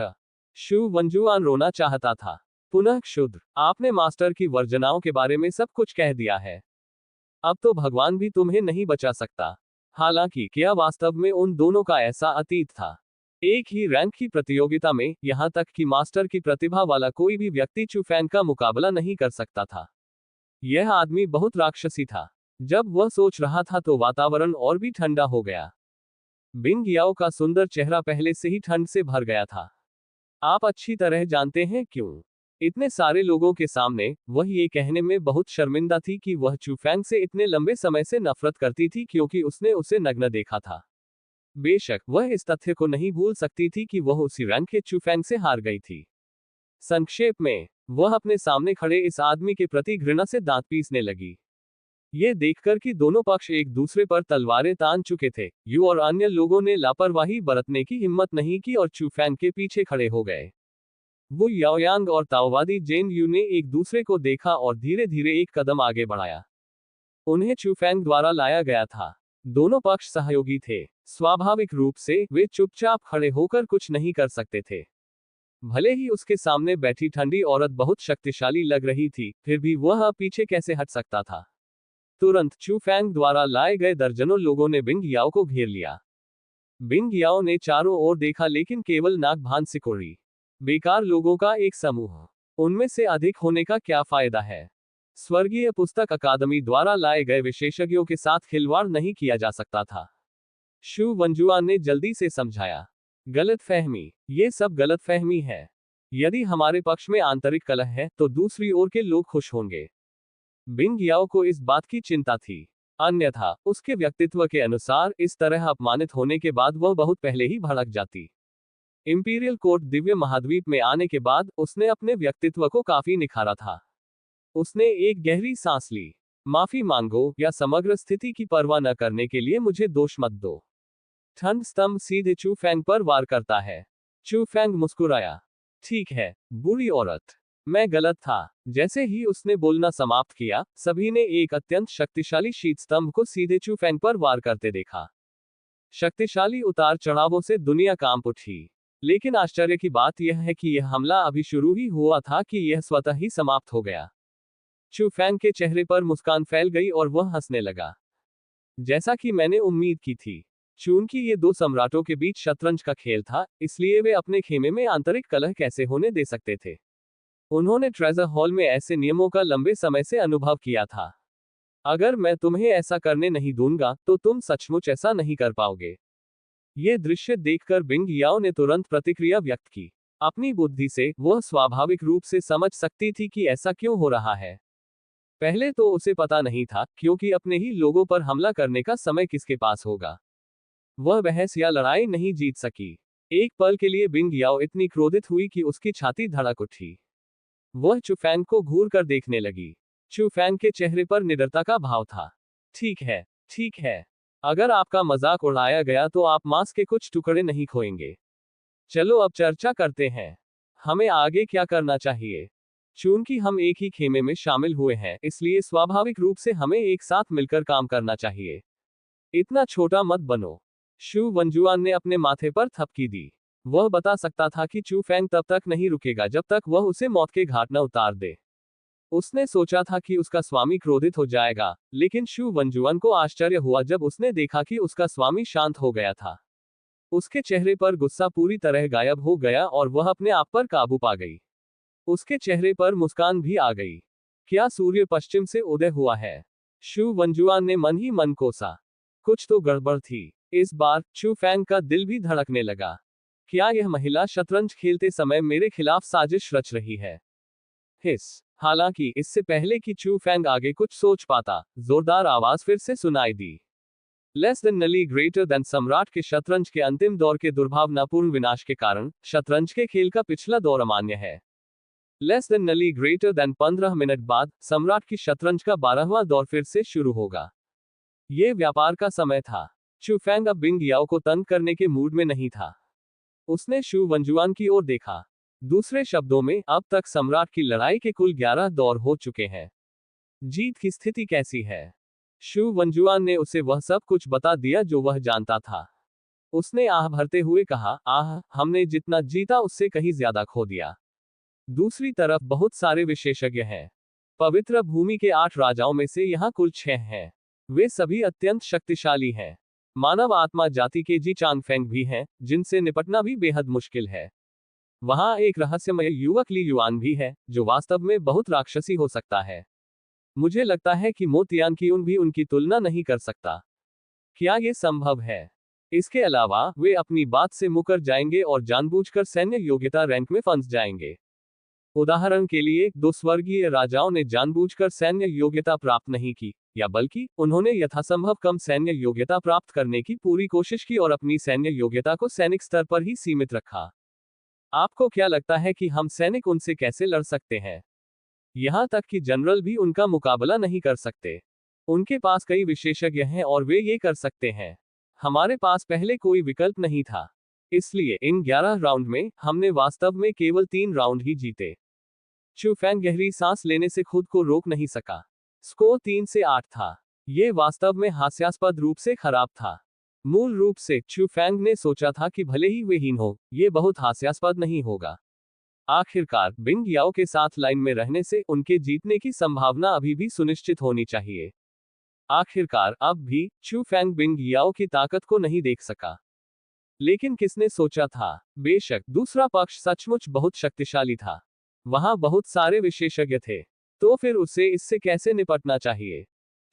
[SPEAKER 1] शू वंजुआन रोना चाहता था। पुनः क्षुद्र, आपने मास्टर की वर्जनाओं के बारे में सब कुछ कह दिया है। अब तो भगवान भी तुम्हें नहीं बचा सकता। हालांकि क्या वास्तव में उन दोनों का ऐसा अतीत था? एक ही रैंक की प्रतियोगिता में, यहां तक कि मास्टर की प्रतिभा वाला कोई भी व्यक्ति चू फैंग का मुकाबला नहीं कर सकता था। यह आदमी बहुत राक्षसी था। जब वह सोच रहा था तो वातावरण और भी ठंडा हो गया। बिंग याओ का सुंदर चेहरा पहले से ही ठंड से भर गया था। आप अच्छी तरह जानते हैं क्यों? इतने सारे लोगों के सामने वह ये कहने में बहुत शर्मिंदा थी कि वह चू फैंग से इतने लंबे समय से नफरत करती थी क्योंकि उसने उसे नग्न देखा था। बेशक वह इस तथ्य को नहीं भूल सकती थी कि वह उसी रैंक के चू फैंग से हार गई थी। संक्षेप में, वह अपने सामने खड़े इस आदमी के प्रति घृणा से दांत पीसने लगी। ये देखकर कि दोनों पक्ष एक दूसरे पर तलवारें तान चुके थे, यू और अन्य लोगों ने लापरवाही बरतने की हिम्मत नहीं की और चू फैंग के पीछे खड़े हो गए। वो याओयांग और ताओवादी जेन यू ने एक दूसरे को देखा और धीरे धीरे एक कदम आगे बढ़ाया। उन्हें चू फैंग द्वारा लाया गया था। दोनों पक्ष सहयोगी थे। स्वाभाविक रूप से वे चुपचाप खड़े होकर कुछ नहीं कर सकते थे। भले ही उसके सामने बैठी ठंडी औरत बहुत शक्तिशाली लग रही थी, फिर भी वह पीछे कैसे हट सकता था। तुरंत चू फैंग द्वारा लाए गए दर्जनों लोगों ने बिंग याओ को घेर लिया। बिंग याओ ने चारों ओर देखा लेकिन केवल नाक भान सिकोड़ी। बेकार लोगों का एक समूह। उनमें से अधिक होने का क्या फायदा है? स्वर्गीय पुस्तक अकादमी द्वारा लाए गए विशेषज्ञों के साथ खिलवाड़ नहीं किया जा सकता था। शू वंजुआन ने जल्दी से समझाया। गलतफहमी, ये सब गलतफहमी है। यदि हमारे पक्ष में आंतरिक कलह है तो दूसरी ओर के लोग खुश होंगे। बिंग याओ को इस बात की चिंता थी। अन्यथा उसके व्यक्तित्व के अनुसार इस तरह अपमानित होने के बाद वह बहुत पहले ही भड़क जाती। इंपीरियल कोर्ट दिव्य महाद्वीप में आने के बाद उसने अपने व्यक्तित्व को काफी निखारा था। उसने एक गहरी सांस ली। माफी मांगो या समग्र स्थिति की परवाह न करने के लिए मुझे दोष मत दो। ठंड स्तंभ सीधे चू फैंग पर वार करता है। चू फैंग मुस्कुराया। ठीक है, बुरी औरत, मैं गलत था। जैसे ही उसने बोलना समाप्त किया, सभी ने एक अत्यंत शक्तिशाली शीत स्तंभ को सीधे चू फैंग पर वार करते देखा। शक्तिशाली उतार चढ़ावों से दुनिया कांप उठी। लेकिन आश्चर्य की बात यह है कि यह हमला अभी शुरू ही हुआ था कि यह स्वतः ही समाप्त हो गया। चू फैंग के चेहरे पर मुस्कान फैल गई और वह हंसने लगा। जैसा कि मैंने उम्मीद की थी। चूंकि ये दो सम्राटों के बीच शतरंज का खेल था, इसलिए वे अपने खेमे में आंतरिक कलह कैसे होने दे सकते थे। उन्होंने ट्रेजर हॉल में ऐसे नियमों का लंबे समय से अनुभव किया था। अगर मैं तुम्हें ऐसा करने नहीं दूंगा, तो तुम सचमुच ऐसा नहीं कर पाओगे। ये दृश्य देखकर बिंग याओ ने तुरंत प्रतिक्रिया व्यक्त की। अपनी बुद्धि से वह स्वाभाविक रूप से समझ सकती थी कि ऐसा क्यों हो रहा है। पहले तो उसे पता नहीं था, क्योंकि अपने ही लोगों पर हमला करने का समय किसके पास होगा। वह बहस या लड़ाई नहीं जीत सकी। एक पल के लिए बिंग याओ इतनी क्रोधित हुई कि उसकी छाती धड़क उठी। वह चुफैंग को घूर कर देखने लगी। चुफैंग के चेहरे पर निडरता का भाव था। ठीक है, ठीक है। अगर आपका मजाक उड़ाया गया तो आप मांस के कुछ टुकड़े नहीं खोएंगे। चलो अब चर्चा करते हैं। हमें आगे क्या करना चाहिए? चूंकि हम एक ही खेमे में शामिल हुए हैं, इसलिए स्वाभाविक रूप से हमें एक साथ मिलकर काम करना चाहिए। इतना छोटा मत बनो। शू वंजुआन ने अपने माथे पर थपकी दी। वह बता सकता था कि चू फैंग तब तक नहीं रुकेगा जब तक वह उसे मौत के घाट न उतार दे। उसने सोचा था कि उसका स्वामी क्रोधित हो जाएगा, लेकिन शू वंजुआन को आश्चर्य हुआ जब उसने देखा कि उसका स्वामी शांत हो गया था। उसके चेहरे पर गुस्सा पूरी तरह गायब हो गया और वह अपने आप पर काबू पा गई। उसके चेहरे पर मुस्कान भी आ गई। क्या सूर्य पश्चिम से उदय हुआ है? शू वंजुआन ने मन ही मन कोसा। कुछ तो गड़बड़ थी। इस बार चू फैंग का दिल भी धड़कने लगा। क्या यह महिला शतरंज खेलते समय मेरे खिलाफ साजिश रच रही है? हिस। हालांकि इससे पहले कि चू फैंग आगे कुछ सोच पाता, जोरदार आवाज फिर से सुनाई दी। लेस देन नली ग्रेटर देन सम्राट के शतरंज के अंतिम दौर के दुर्भावनापूर्ण विनाश के कारण शतरंज के खेल का पिछला दौर अमान्य है। लेस देन नली ग्रेटर देन 15 मिनट बाद सम्राट की शतरंज का 12वां दौर फिर से शुरू होगा। ये व्यापार का समय था। चू फैंग अब बिंग याओ को तंग करने के मूड में नहीं था। उसने शू वंजुआन की ओर देखा। दूसरे शब्दों में, अब तक सम्राट की लड़ाई के कुल 11 दौर हो चुके हैं। जीत की स्थिति कैसी है? शू वंजुआन ने उसे वह सब कुछ बता दिया जो वह जानता था। उसने आह भरते हुए कहा, आह, हमने जितना जीता उससे कहीं ज्यादा खो दिया। दूसरी तरफ बहुत सारे विशेषज्ञ हैं। पवित्र भूमि के 8 राजाओं में से यहाँ कुल 6 हैं। वे सभी अत्यंत शक्तिशाली हैं। मानव आत्मा जाति के जी चांगफेंग भी हैं, जिनसे निपटना भी बेहद मुश्किल है। वहां एक रहस्यमय युवक ली युआन भी है, जो वास्तव में बहुत राक्षसी हो सकता है। मुझे लगता है कि मो तियानकियुन भी उनकी तुलना नहीं कर सकता। क्या ये संभव है? इसके अलावा वे अपनी बात से मुकर जाएंगे और जानबूझकर सैन्य योग्यता रैंक में फंस जाएंगे। उदाहरण के लिए, 2 स्वर्गीय राजाओं ने जानबूझकर सैन्य योग्यता प्राप्त नहीं की, या बल्कि उन्होंने यथासंभव कम सैन्य योग्यता प्राप्त करने की पूरी कोशिश की और अपनी सैन्य योग्यता को सैनिक स्तर पर ही सीमित रखा। आपको क्या लगता है कि हम सैनिक उनसे कैसे लड़ सकते हैं? यहां तक कि जनरल भी उनका मुकाबला नहीं कर सकते। उनके पास कई विशेषज्ञ हैं और वे ये कर सकते हैं। हमारे पास पहले कोई विकल्प नहीं था। इसलिए इन 11 राउंड में हमने वास्तव में केवल 3 राउंड ही जीते। चू फैंग गहरी सांस लेने से खुद को रोक नहीं सका। स्कोर 3 से 8 था। ये वास्तव में हास्यास्पद रूप से खराब था। मूल रूप से चू फैंग ने सोचा था कि भले ही वे हीन हो, ये बहुत हास्यास्पद नहीं होगा। आखिरकार बिंग याओ के साथ लाइन में रहने से उनके जीतने की संभावना अभी भी सुनिश्चित होनी चाहिए। आखिरकार अब भी चू फैंग बिंग याओ की ताकत को नहीं देख सका। लेकिन किसने सोचा था? बेशक दूसरा पक्ष सचमुच बहुत शक्तिशाली था। वहां बहुत सारे विशेषज्ञ थे। तो फिर उसे इससे कैसे निपटना चाहिए?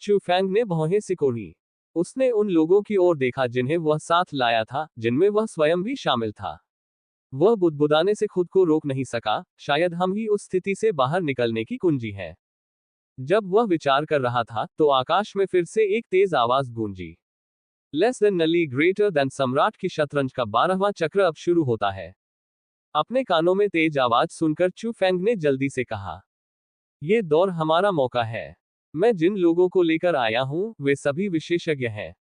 [SPEAKER 1] चू फैंग ने भौहें सिकोड़ी। उसने उन लोगों की ओर देखा जिन्हें वह साथ लाया था, जिनमें वह स्वयं भी शामिल था। वह बुदबुदाने से खुद को रोक नहीं सका, शायद हम ही उस स्थिति से बाहर निकलने की कुंजी है। जब वह विचार कर रहा था, तो आकाश में फिर से एक तेज आवाज गूंजी। लेस देन नली ग्रेटर देन सम्राट की शतरंज का 12वां चक्र अब शुरू होता है। अपने कानों में तेज आवाज सुनकर चू फैंग ने जल्दी से कहा, ये दौर हमारा मौका है। मैं जिन लोगों को लेकर आया हूं, वे सभी विशेषज्ञ हैं।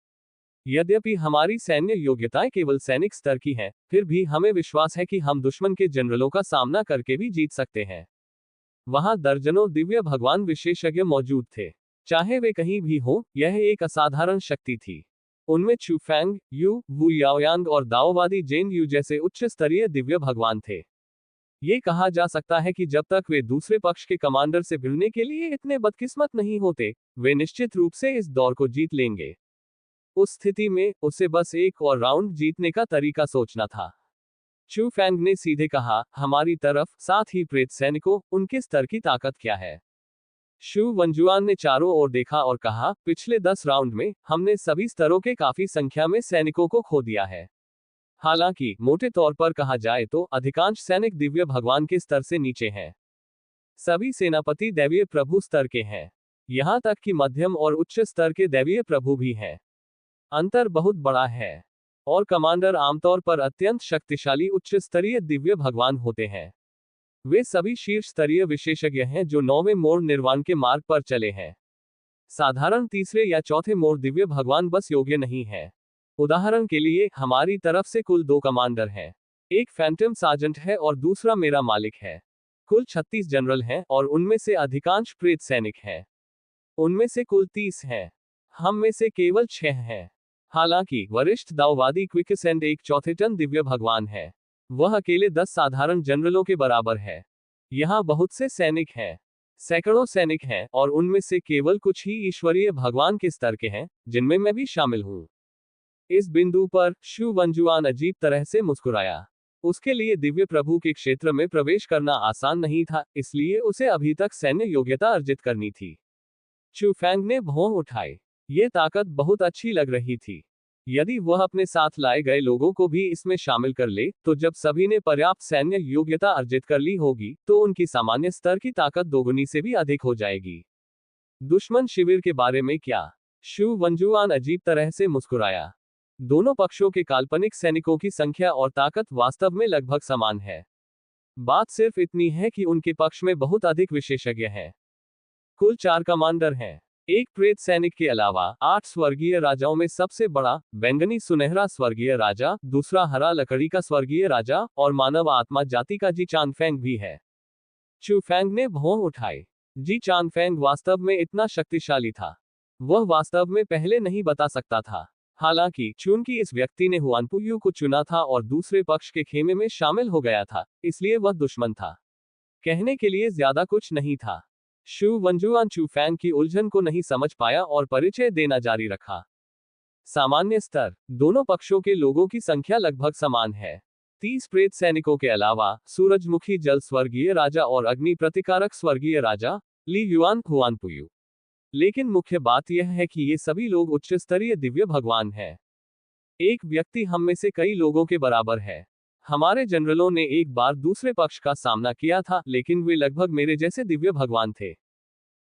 [SPEAKER 1] यद्यपि हमारी सैन्य योग्यताएं केवल सैनिक स्तर की हैं, फिर भी हमें विश्वास है कि हम दुश्मन के जनरलों का सामना करके भी जीत सकते हैं। वहां दर्जनों दिव्य भगवान विशेषज्ञ मौजूद थे। चाहे वे कहीं भी हों, यह एक असाधारण शक्ति थी। उनमें चू फैंग, यू, वू याओयांग और दाओवादी जेन यू जैसे उच्च स्तरीय दिव्य भगवान थे। ये कहा जा सकता है कि जब तक वे दूसरे पक्ष के कमांडर से भिड़ने के लिए इतने बदकिस्मत नहीं होते, वे निश्चित रूप से इस दौर को जीत लेंगे। उस स्थिति में उसे बस एक और राउंड जीतने का तरीका सोचना था। चू फैंग ने सीधे कहा, हमारी तरफ, साथ ही प्रेत सैनिकों, उनके स्तर की ताकत क्या है? शू वंजुआन ने चारों ओर देखा और कहा, पिछले 10 राउंड में हमने सभी स्तरों के काफी संख्या में सैनिकों को खो दिया है। हालांकि मोटे तौर पर कहा जाए तो अधिकांश सैनिक दिव्य भगवान के स्तर से नीचे हैं। सभी सेनापति दैवीय प्रभु स्तर के हैं। यहां तक कि मध्यम और उच्च स्तर के दैवीय प्रभु भी हैं। अंतर बहुत बड़ा है। और कमांडर आमतौर पर अत्यंत शक्तिशाली उच्च स्तरीय दिव्य भगवान होते हैं। वे सभी शीर्ष स्तरीय विशेषज्ञ हैं जो 9वें मोड़ निर्वाण के मार्ग पर चले हैं। साधारण तीसरे या चौथे मोड़ दिव्य भगवान बस योग्य नहीं है। उदाहरण के लिए, हमारी तरफ से कुल 2 कमांडर हैं। एक फैंटम सार्जेंट है और दूसरा मेरा मालिक है। कुल 36 जनरल हैं और उनमें से अधिकांश प्रेत सैनिक हैं। उनमें से कुल 30 हैं। हम में से केवल 6 हैं। हालांकि वरिष्ठ दाववादी क्विकसेंट एक चौथे टन दिव्य भगवान है। वह अकेले 10 साधारण जनरलों के बराबर है। यहाँ बहुत से सैनिक हैं। सैकड़ों सैनिक हैं और उनमें से केवल कुछ ही ईश्वरीय भगवान के स्तर के हैं, जिनमें मैं भी शामिल हूँ। इस बिंदु पर शू वंजुआन अजीब तरह से मुस्कुराया। उसके लिए दिव्य प्रभु के क्षेत्र में प्रवेश करना आसान नहीं था, इसलिए उसे अभी तक सैन्य योग्यता अर्जित करनी थी। चू फैंग ने भौं उठाए। ये ताकत बहुत अच्छी लग रही थी। यदि वह अपने साथ लाए गए लोगों को भी इसमें शामिल कर ले, तो जब सभी ने पर्याप्त सैन्य योग्यता अर्जित कर ली होगी, तो उनकी सामान्य स्तर की ताकत दोगुनी से भी अधिक हो जाएगी। दुश्मन शिविर के बारे में क्या? शू वंजुआन अजीब तरह से मुस्कुराया। दोनों पक्षों के काल्पनिक सैनिकों की संख्या और ताकत वास्तव में लगभग समान है। बात सिर्फ इतनी है कि उनके पक्ष में बहुत अधिक विशेषज्ञ हैं। कुल 4 कमांडर हैं। एक प्रेत सैनिक के अलावा 8 स्वर्गीय राजाओं में सबसे बड़ा बैंगनी सुनहरा स्वर्गीय राजा, दूसरा हरा लकड़ी का स्वर्गीय राजा और मानव आत्मा जाति का जी चानफेंग भी है। चू फैंग ने भौं उठाए। जी चानफेंग वास्तव में इतना शक्तिशाली था। वह वास्तव में पहले नहीं बता सकता था। हालांकि चूंकि इस व्यक्ति ने हुआनपुयू को चुना था और दूसरे पक्ष के खेमे में शामिल हो गया था, इसलिए वह दुश्मन था। कहने के लिए ज्यादा कुछ नहीं था। शू वंजुआन चू फैंग की उलझन को नहीं समझ पाया और परिचय देना जारी रखा। सामान्य स्तर, दोनों पक्षों के लोगों की संख्या लगभग समान है। 30 प्रेत सैनिकों के अलावा सूरजमुखी जल स्वर्गीय राजा और अग्नि प्रतिकारक स्वर्गीय राजा, ली युआन हुआनपुयू। लेकिन मुख्य बात यह है कि ये सभी लोग उच्च स्तरीय दिव्य भगवान हैं। एक व्यक्ति हम में से कई लोगों के बराबर है। हमारे जनरलों ने एक बार दूसरे पक्ष का सामना किया था, लेकिन वे लगभग मेरे जैसे दिव्य भगवान थे।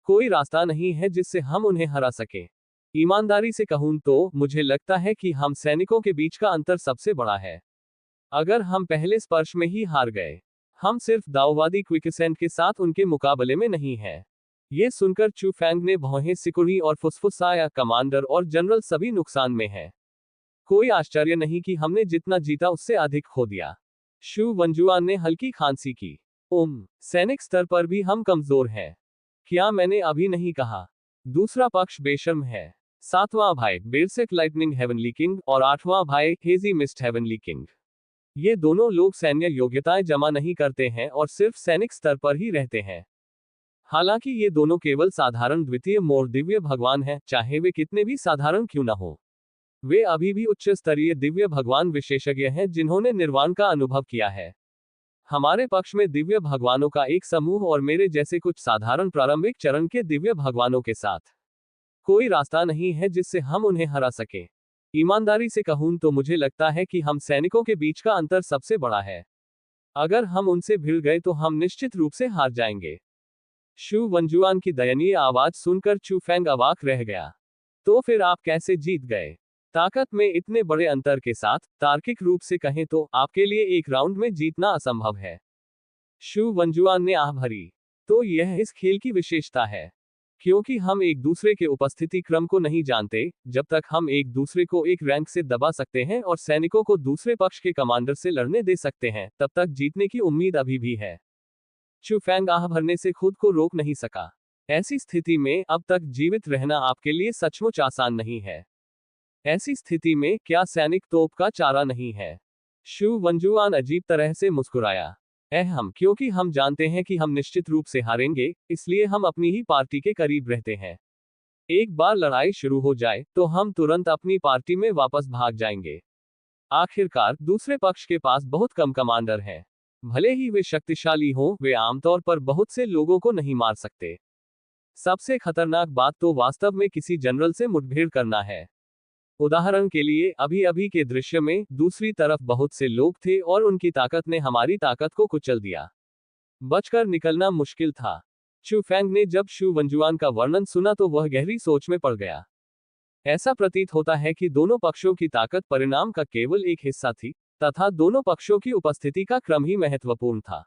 [SPEAKER 1] कोई रास्ता नहीं है जिससे हम उन्हें हरा सकें। ईमानदारी से कहूं तो मुझे लगता है कि हम सैनिकों के बीच का अंतर सबसे बड़ा है। अगर हम पहले स्पर्श में ही हार गए, हम सिर्फ दाववादी क्विकसेंट के साथ उनके मुकाबले में नहीं हैं। ये सुनकर चू फैंग ने भौहें सिकुड़ी और फुसफुसाया, कमांडर और जनरल सभी नुकसान में हैं। कोई आश्चर्य नहीं कि हमने जितना जीता उससे अधिक खो दिया। शू वंजुआन ने हल्की खांसी की। सैनिक स्तर पर भी हम कमजोर हैं। क्या मैंने अभी नहीं कहा? दूसरा पक्ष बेशर्म है। 7वां भाई बेरसेक लाइटनिंग हेवनली किंग और 8वां भाई हेजी मिस्ट हेवनली किंग। ये दोनों लोग सैन्य योग्यताएं जमा नहीं करते हैं और सिर्फ सैनिक स्तर पर ही रहते हैं। हालांकि ये दोनों केवल साधारण द्वितीय मोड़ दिव्य भगवान हैं, चाहे वे कितने भी साधारण क्यों न हो। वे अभी भी उच्च स्तरीय दिव्य भगवान विशेषज्ञ हैं जिन्होंने निर्वाण का अनुभव किया है। हमारे पक्ष में दिव्य भगवानों का एक समूह और मेरे जैसे कुछ साधारण प्रारंभिक चरण के दिव्य भगवानों के साथ कोई रास्ता नहीं है जिससे हम उन्हें हरा सके। ईमानदारी से कहूं तो मुझे लगता है कि हम सैनिकों के बीच का अंतर सबसे बड़ा है। अगर हम उनसे भिड़ गए तो हम निश्चित रूप से हार जाएंगे। शू वंजुआन की दयनीय आवाज सुनकर चू फैंग अवाक रह गया। तो फिर आप कैसे जीत गए? ताकत में इतने बड़े अंतर के साथ, तार्किक रूप से कहें तो आपके लिए एक राउंड में जीतना असंभव है। शू वंजुआन ने आह भरी। तो यह इस खेल की विशेषता है। क्योंकि हम एक दूसरे के उपस्थिति क्रम को नहीं जानते, जब तक हम एक दूसरे को एक रैंक से दबा सकते हैं और सैनिकों को दूसरे पक्ष के कमांडर से लड़ने दे सकते हैं, तब तक जीतने की उम्मीद अभी भी है। चू फैंग आह भरने से खुद को रोक नहीं सका। ऐसी स्थिति में अब तक जीवित रहना आपके लिए सचमुच आसान नहीं है। ऐसी स्थिति में क्या सैनिक तोप का चारा नहीं है? शू वंजुआन अजीब तरह से मुस्कुराया। हम क्योंकि हम जानते हैं कि हम निश्चित रूप से हारेंगे, इसलिए हम अपनी ही पार्टी के करीब रहते हैं। एक बार लड़ाई शुरू हो जाए तो हम तुरंत अपनी पार्टी में वापस भाग जाएंगे। आखिरकार दूसरे पक्ष के पास बहुत कम कमांडर हैं। भले ही वे शक्तिशाली हों, वे आमतौर पर बहुत से लोगों को नहीं मार सकते। सबसे खतरनाक बात तो वास्तव में किसी जनरल से मुठभेड़ करना है। उदाहरण के लिए अभी अभी के दृश्य में दूसरी तरफ बहुत से लोग थे और उनकी ताकत ने हमारी ताकत को कुचल दिया। बचकर निकलना मुश्किल था। चू फेंग ने जब शू वंजुआन का वर्णन सुना तो वह गहरी सोच में पड़ गया। ऐसा प्रतीत होता है कि दोनों पक्षों की ताकत परिणाम का केवल एक हिस्सा थी, तथा दोनों पक्षों की उपस्थिति का क्रम ही महत्वपूर्ण था।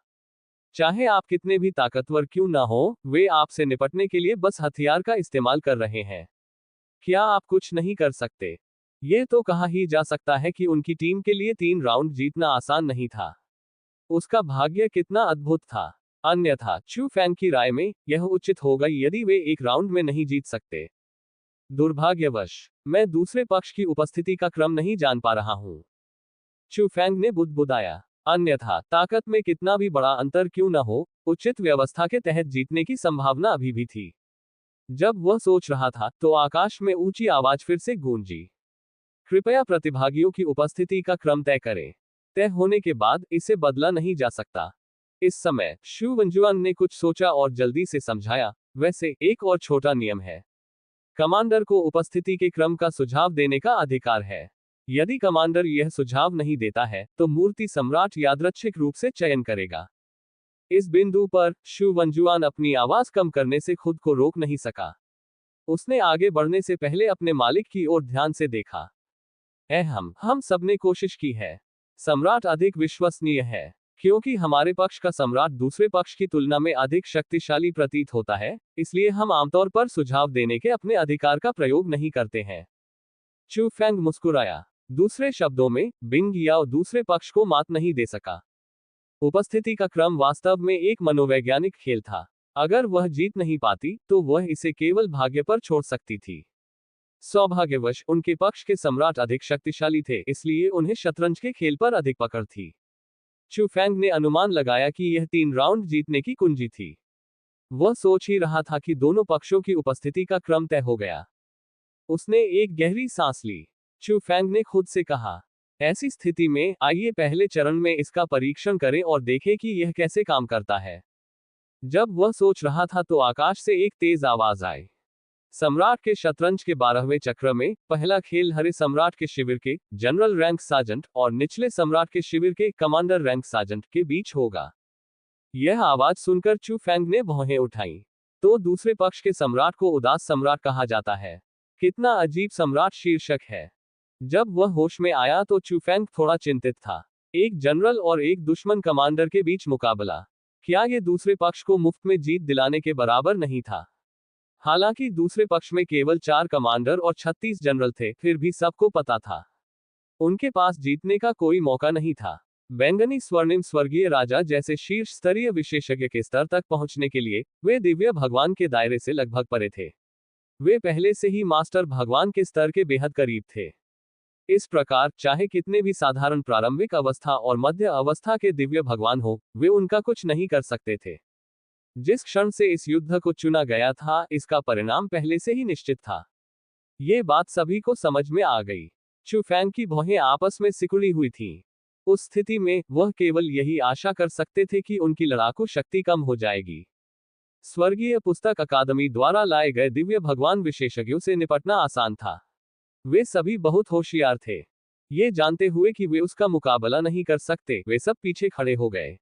[SPEAKER 1] चाहे आप कितने भी ताकतवर क्यों ना हो, वे आपसे निपटने के लिए बस हथियार का इस्तेमाल कर रहे हैं। क्या आप कुछ नहीं कर सकते? यह तो कहा ही जा सकता है कि उनकी टीम के लिए 3 राउंड जीतना आसान नहीं था। उसका भाग्य कितना अद्भुत था। अन्यथा चू फेंग की राय में यह उचित होगा यदि वे एक राउंड में नहीं जीत सकते। दुर्भाग्यवश मैं दूसरे पक्ष की उपस्थिति का क्रम नहीं जान पा रहा हूं। चू फेंग ने बुदबुदाया। अन्यथा ताकत में कितना भी बड़ा अंतर क्यों न हो, उचित व्यवस्था के तहत जीतने की संभावना अभी भी थी। जब वह सोच रहा था तो आकाश में ऊंची आवाज फिर से गूंजी। कृपया प्रतिभागियों की उपस्थिति का क्रम तय करें। तय होने के बाद इसे बदला नहीं जा सकता। इस समय शू वंजुआन ने कुछ सोचा और जल्दी से समझाया, वैसे एक और छोटा नियम है। कमांडर को उपस्थिति के क्रम का सुझाव देने का अधिकार है। यदि कमांडर यह सुझाव नहीं देता है तो मूर्ति सम्राट यादृच्छिक रूप से चयन करेगा। इस बिंदु पर शू वंजुआन अपनी आवाज कम करने से खुद को रोक नहीं सका। उसने आगे बढ़ने से पहले अपने मालिक की ओर ध्यान से देखा। हम सबने कोशिश की है। सम्राट अधिक विश्वसनीय है। क्योंकि हमारे पक्ष का सम्राट दूसरे पक्ष की तुलना में अधिक शक्तिशाली प्रतीत होता है, इसलिए हम आमतौर पर सुझाव देने के अपने अधिकार का प्रयोग नहीं करते हैं। चू फेंग मुस्कुराया। दूसरे शब्दों में, बिंग याओ दूसरे पक्ष को मात नहीं दे सका। उपस्थिति का क्रम वास्तव में एक मनोवैज्ञानिक खेल था। अगर वह जीत नहीं पाती तो वह इसे केवल भाग्य पर छोड़ सकती थी। सौभाग्यवश उनके पक्ष के सम्राट अधिक शक्तिशाली थे, इसलिए उन्हें शतरंज के खेल पर अधिक पकड़ थी। चू फेंग ने अनुमान लगाया कि यह 3 राउंड जीतने की कुंजी थी। वह सोच ही रहा था कि दोनों पक्षों की उपस्थिति का क्रम तय हो गया। उसने एक गहरी सांस ली। चू फेंग ने खुद से कहा, ऐसी स्थिति में आइए पहले चरण में इसका परीक्षण करें और देखें कि यह कैसे काम करता है। जब वह सोच रहा था तो आकाश से एक तेज आवाज आई। सम्राट के शतरंज के 12वें चक्र में पहला खेल हरे सम्राट के शिविर के जनरल रैंक सार्जेंट और निचले सम्राट के शिविर के कमांडर रैंक सार्जेंट के बीच होगा। यह आवाज सुनकर चू फेंग ने भौहें उठाई। तो दूसरे पक्ष के सम्राट को उदास सम्राट कहा जाता है। कितना अजीब सम्राट शीर्षक है। जब वह होश में आया तो चू फेंग थोड़ा चिंतित था। एक जनरल और एक दुश्मन कमांडर के बीच मुकाबला। क्या यह दूसरे पक्ष को मुफ्त में जीत दिलाने के बराबर नहीं था? हालांकि दूसरे पक्ष में केवल 4 कमांडर और 36 जनरल थे, फिर भी सबको पता था उनके पास जीतने का कोई मौका नहीं था। बैंगनी स्वर्णिम स्वर्गीय राजा जैसे शीर्ष स्तरीय विशेषज्ञ के स्तर तक पहुंचने के लिए वे दिव्य भगवान के दायरे से लगभग परे थे। वे पहले से ही मास्टर भगवान के स्तर के बेहद करीब थे। इस प्रकार चाहे कितने भी साधारण प्रारंभिक अवस्था और मध्य अवस्था के दिव्य भगवान हो, वे उनका कुछ नहीं कर सकते थे। जिस क्षण से इस युद्ध को चुना गया था, इसका परिणाम पहले से ही निश्चित था। ये बात सभी को समझ में आ गई। चू फेंग की भौहें आपस में सिकुड़ी हुई थीं। उस स्थिति में वह केवल यही आशा कर सकते थे कि उनकी लड़ाकू शक्ति कम हो जाएगी। स्वर्गीय पुस्तक अकादमी द्वारा लाए गए दिव्य भगवान विशेषज्ञों से निपटना आसान था। वे सभी बहुत होशियार थे। ये जानते हुए कि वे उसका मुकाबला नहीं कर सकते, वे सब पीछे खड़े हो गए।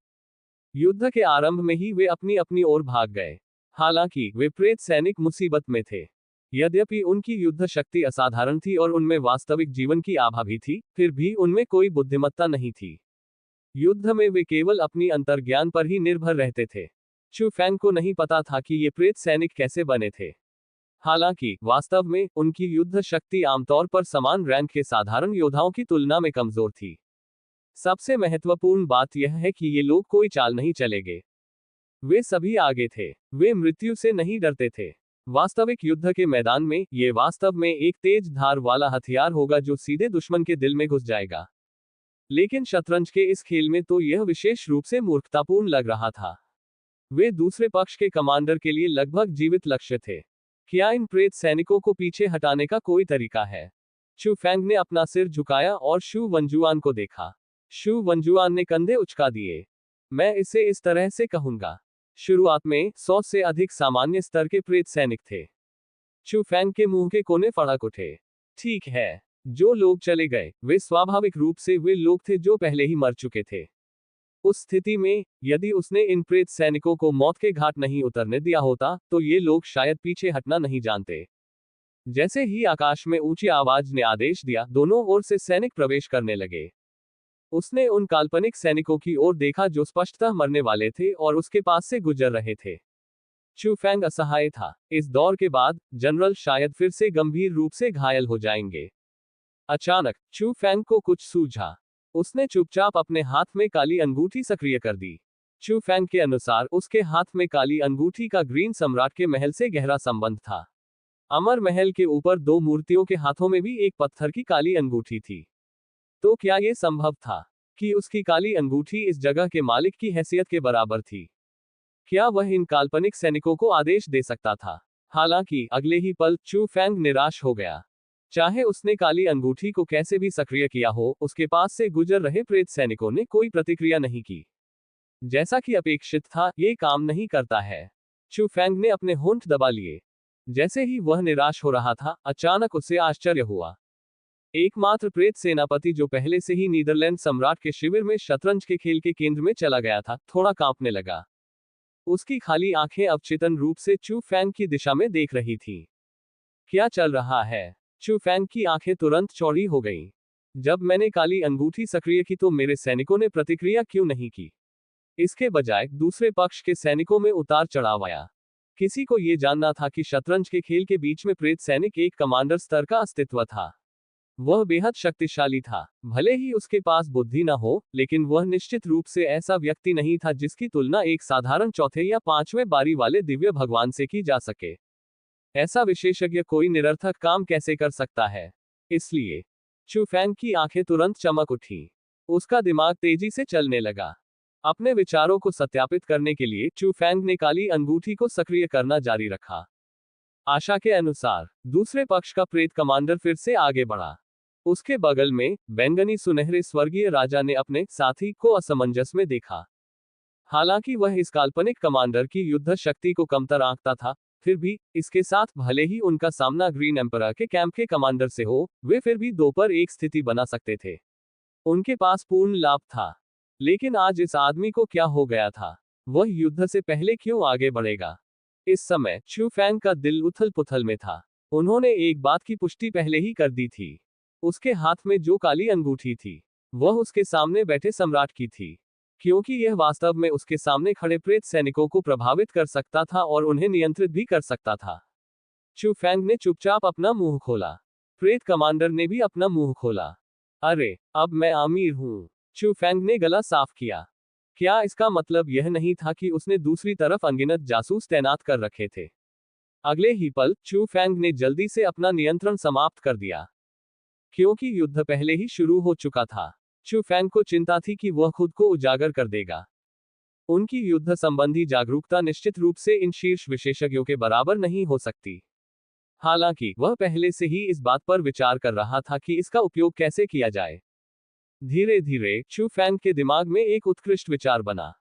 [SPEAKER 1] युद्ध के आरंभ में ही वे अपनी अपनी ओर भाग गए। हालांकि वे प्रेत सैनिक मुसीबत में थे। यद्यपि उनकी युद्ध शक्ति असाधारण थी और उनमें वास्तविक जीवन की आभा भी थी, फिर भी उनमें कोई बुद्धिमत्ता नहीं थी। युद्ध में वे केवल अपनी अंतर्ज्ञान पर ही निर्भर रहते थे। चू फेंग को नहीं पता था कि ये प्रेत सैनिक कैसे बने थे। हालांकि वास्तव में उनकी युद्ध शक्ति आमतौर पर समान रैंक के साधारण योद्धाओं की तुलना में कमजोर थी। सबसे महत्वपूर्ण बात यह है कि ये लोग कोई चाल नहीं चलेंगे। वे सभी आगे थे। वे मृत्यु से नहीं डरते थे। वास्तविक युद्ध के मैदान में ये वास्तव में एक तेज धार वाला हथियार होगा जो सीधे दुश्मन के दिल में घुस जाएगा। लेकिन शतरंज के इस खेल में तो यह विशेष रूप से मूर्खतापूर्ण लग रहा था। वे दूसरे पक्ष के कमांडर के लिए लगभग जीवित लक्ष्य थे। क्या इन प्रेत सैनिकों को पीछे हटाने का कोई तरीका है? चू फेंग ने अपना सिर झुकाया और शू वंजुआन को देखा। शू वंजुआन ने कंधे उचका दिए। मैं इसे इस तरह से कहूंगा। शुरुआत में 100 से अधिक सामान्य स्तर के प्रेत सैनिक थे। चू फेंग के मुंह के कोने फड़क उठे। ठीक है, जो लोग चले गए वे स्वाभाविक रूप से वे लोग थे जो पहले ही मर चुके थे। उस स्थिति में यदि उसने इन प्रेत सैनिकों को मौत के घाट नहीं उतरने दिया होता तो ये लोग शायद पीछे हटना नहीं जानते। जैसे ही आकाश में ऊंची आवाज ने आदेश दिया, दोनों ओर से सैनिक प्रवेश करने लगे। उसने उन काल्पनिक सैनिकों की ओर देखा जो स्पष्टतः मरने वाले थे और उसके पास से गुजर रहे थे। चू फेंग असहाय था। इस दौर के बाद जनरल शायद फिर से गंभीर रूप से घायल हो जाएंगे। अचानक चू फेंग को कुछ सूझा। उसने चुपचाप अपने हाथ में काली अंगूठी सक्रिय कर दी। चू फेंग के अनुसार उसके हाथ में काली अंगूठी का ग्रीन सम्राट के महल से गहरा संबंध था। अमर महल के ऊपर 2 मूर्तियों के हाथों में भी एक पत्थर की काली अंगूठी थी। तो क्या यह संभव था कि उसकी काली अंगूठी इस जगह के मालिक की हैसियत के बराबर थी? क्या वह इन काल्पनिक सैनिकों को आदेश दे सकता था? हालांकि अगले ही पल चू फेंग निराश हो गया। चाहे उसने काली अंगूठी को कैसे भी सक्रिय किया हो, उसके पास से गुजर रहे प्रेत सैनिकों ने कोई प्रतिक्रिया नहीं की। जैसा कि अपेक्षित था, ये काम नहीं करता है। चू फेंग ने अपने होंठ दबा लिए। जैसे ही वह निराश हो रहा था, अचानक उसे आश्चर्य हुआ। एकमात्र प्रेत सेनापति जो पहले से ही नीदरलैंड सम्राट के शिविर में शतरंज के खेल के केंद्र में चला गया था, थोड़ा कांपने लगा। उसकी खाली आंखें अवचेतन रूप से चू फेंग की दिशा में देख रही थी। क्या चल रहा है? चू फेंग की आंखें तुरंत चौड़ी हो गईं। जब मैंने काली अंगूठी सक्रिय की तो मेरे सैनिकों ने प्रतिक्रिया क्यों नहीं की? इसके बजाय दूसरे पक्ष के सैनिकों में उतार चढ़ाव आया। किसी को यह जानना था कि शतरंज के खेल के बीच में प्रेत सैनिक एक कमांडर स्तर का अस्तित्व था। वह बेहद शक्तिशाली था। भले ही उसके पास बुद्धि न हो, लेकिन वह निश्चित रूप से ऐसा व्यक्ति नहीं था जिसकी तुलना एक साधारण चौथे या 5वें बारी वाले दिव्य भगवान से की जा सके। ऐसा विशेषज्ञ कोई निरर्थक काम कैसे कर सकता है? इसलिए चू फेंग की आंखें तुरंत चमक उठी। उसका दिमाग तेजी से चलने लगा। अपने विचारों को सत्यापित करने के लिए चू फेंग ने काली अंगूठी को सक्रिय करना जारी रखा। आशा के अनुसार दूसरे पक्ष का प्रेत कमांडर फिर से आगे बढ़ा। उसके बगल में बैंगनी सुनहरे स्वर्गीय राजा ने अपने साथी को असमंजस में देखा। हालांकि वह इस काल्पनिक कमांडर की युद्ध शक्ति को कमतर आंकता था, फिर भी इसके साथ भले ही उनका सामना ग्रीन एम्परर के कैंप के कमांडर से हो, वे फिर भी 2 पर 1 स्थिति बना सकते थे। उनके पास पूर्ण लाभ था। लेकिन आज इस आदमी को क्या हो गया था? वह युद्ध से पहले क्यों आगे बढ़ेगा? इस समय चू फेंग का दिल उथल पुथल में था। उन्होंने एक बात की पुष्टि पहले ही कर दी थी। उसके हाथ में जो काली अंगूठी थी, वह उसके सामने बैठे सम्राट की थी, क्योंकि यह वास्तव में उसके सामने खड़े प्रेत सैनिकों को प्रभावित कर सकता था और उन्हें नियंत्रित भी कर सकता था। चू फेंग ने चुपचाप अपना मुंह खोला। प्रेत कमांडर ने भी अपना मुंह खोला। अरे, अब मैं आमिर हूं। चू फेंग ने गला साफ किया। क्या इसका मतलब यह नहीं था कि उसने दूसरी तरफ अनगिनत जासूस तैनात कर रखे थे? अगले ही पल चू फेंग ने जल्दी से अपना नियंत्रण समाप्त कर दिया, क्योंकि युद्ध पहले ही शुरू हो चुका था। चू फेंग को चिंता थी कि वह खुद को उजागर कर देगा। उनकी युद्ध संबंधी जागरूकता निश्चित रूप से इन शीर्ष विशेषज्ञों के बराबर नहीं हो सकती। हालांकि वह पहले से ही इस बात पर विचार कर रहा था कि इसका उपयोग कैसे किया जाए। धीरे धीरे चू फेंग के दिमाग में एक उत्कृष्ट विचार बना।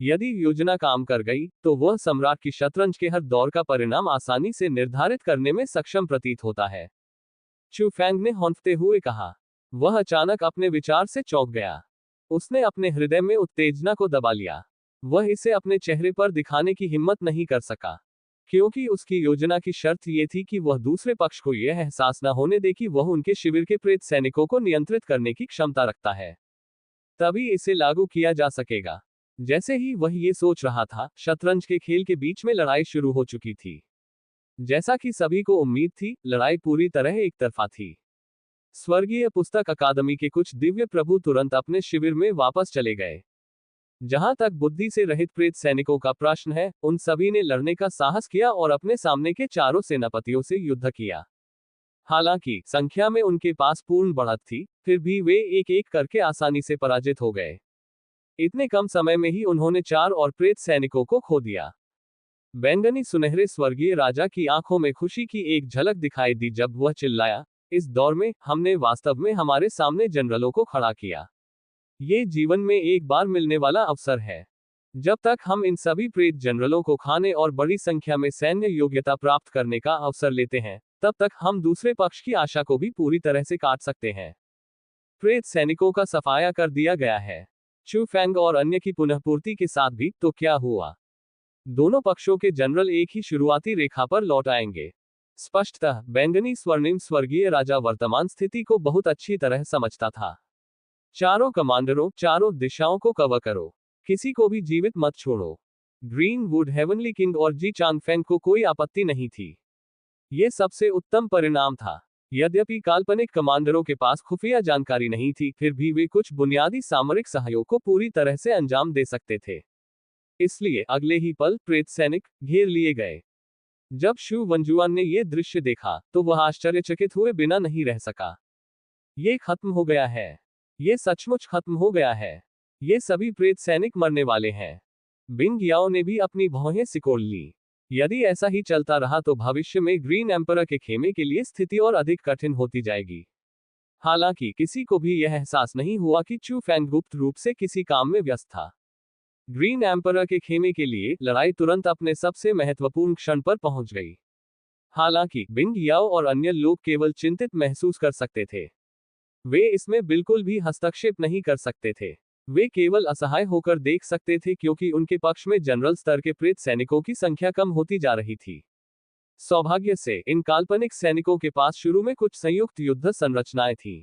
[SPEAKER 1] यदि योजना काम कर गई, तो वह सम्राट की शतरंज के हर दौर का परिणाम आसानी से निर्धारित करने में सक्षम प्रतीत होता है। चू फेंग ने हौंकते हुए कहा। वह अचानक अपने विचार से चौंक गया। उसने अपने हृदय में उत्तेजना को दबा लिया। वह इसे अपने चेहरे पर दिखाने की हिम्मत नहीं कर सका, क्योंकि उसकी योजना की शर्त यह थी कि वह दूसरे पक्ष को यह एहसास न होने दे कि वह उनके शिविर के प्रेत सैनिकों को नियंत्रित करने की क्षमता रखता है। तभी इसे लागू किया जा सकेगा। जैसे ही वह ये सोच रहा था, शतरंज के खेल के बीच में लड़ाई शुरू हो चुकी थी। जैसा कि सभी को उम्मीद थी, लड़ाई पूरी तरह एक तरफा थी। स्वर्गीय पुस्तक अकादमी के कुछ दिव्य प्रभु तुरंत अपने शिविर में वापस चले गए। जहां तक बुद्धि से रहित प्रेत सैनिकों का प्रश्न है, उन सभी ने लड़ने का साहस किया और अपने सामने के चारों सेनापतियों से युद्ध किया। हालांकि संख्या में उनके पास पूर्ण बढ़त थी, फिर भी वे एक एक करके आसानी से पराजित हो गए। इतने कम समय में ही उन्होंने 4 और प्रेत सैनिकों को खो दिया। बैंगनी सुनहरे स्वर्गीय राजा की आंखों में खुशी की एक झलक दिखाई दी जब वह चिल्लाया, इस दौर में हमने वास्तव में हमारे सामने जनरलों को खड़ा किया। ये जीवन में एक बार मिलने वाला अवसर है। जब तक हम इन सभी प्रेत जनरलों को खाने और बड़ी संख्या में सैन्य योग्यता प्राप्त करने का अवसर लेते हैं, तब तक हम दूसरे पक्ष की आशा को भी पूरी तरह से काट सकते हैं। प्रेत सैनिकों का सफाया कर दिया गया है। चू फेंग और अन्य की पुनःपूर्ति के साथ भी तो क्या हुआ? दोनों पक्षों के जनरल एक ही शुरुआती रेखा पर लौट आएंगे। स्पष्टतः बैंगनी स्वर्णिम स्वर्गीय राजा वर्तमान स्थिति को बहुत अच्छी तरह समझता था। चारों कमांडरों, चारों दिशाओं को कवर करो, किसी को भी जीवित मत छोड़ो। ग्रीनवुड हेवनली किंग और जी चांग फेंग को कोई आपत्ति नहीं थी। यह सबसे उत्तम परिणाम था। यद्यपि काल्पनिक कमांडरों के पास खुफिया जानकारी नहीं थी, फिर भी वे कुछ बुनियादी सामरिक सहयोग को पूरी तरह से अंजाम दे सकते थे। इसलिए अगले ही पल प्रेत सैनिक घेर लिए गए। जब शू वंजुआन ने यह दृश्य देखा तो वह आश्चर्यचकित हुए बिना नहीं रह सका। ये खत्म हो गया है। ये सचमुच खत्म हो गया है। ये सभी प्रेत सैनिक मरने वाले हैं। बिंग याओ ने भी अपनी भौहें सिकोड़ ली। यदि ऐसा ही चलता रहा तो भविष्य में ग्रीन एम्परर के खेमे के लिए स्थिति और अधिक कठिन होती जाएगी। हालांकि किसी को भी यह एहसास नहीं हुआ कि चू फेंग गुप्त रूप से किसी काम में व्यस्त था। ग्रीन एम्परर के खेमे के लिए लड़ाई तुरंत अपने सबसे महत्वपूर्ण क्षण पर पहुंच गई। हालांकि बिंग याओ और अन्य लोग केवल चिंतित महसूस कर सकते थे। वे इसमें बिल्कुल भी हस्तक्षेप नहीं कर सकते थे। वे केवल असहाय होकर देख सकते थे क्योंकि उनके पक्ष में जनरल स्तर के प्रेत सैनिकों की संख्या कम होती जा रही थी। सौभाग्य से इन काल्पनिक सैनिकों के पास शुरू में कुछ संयुक्त युद्ध संरचनाएं थीं।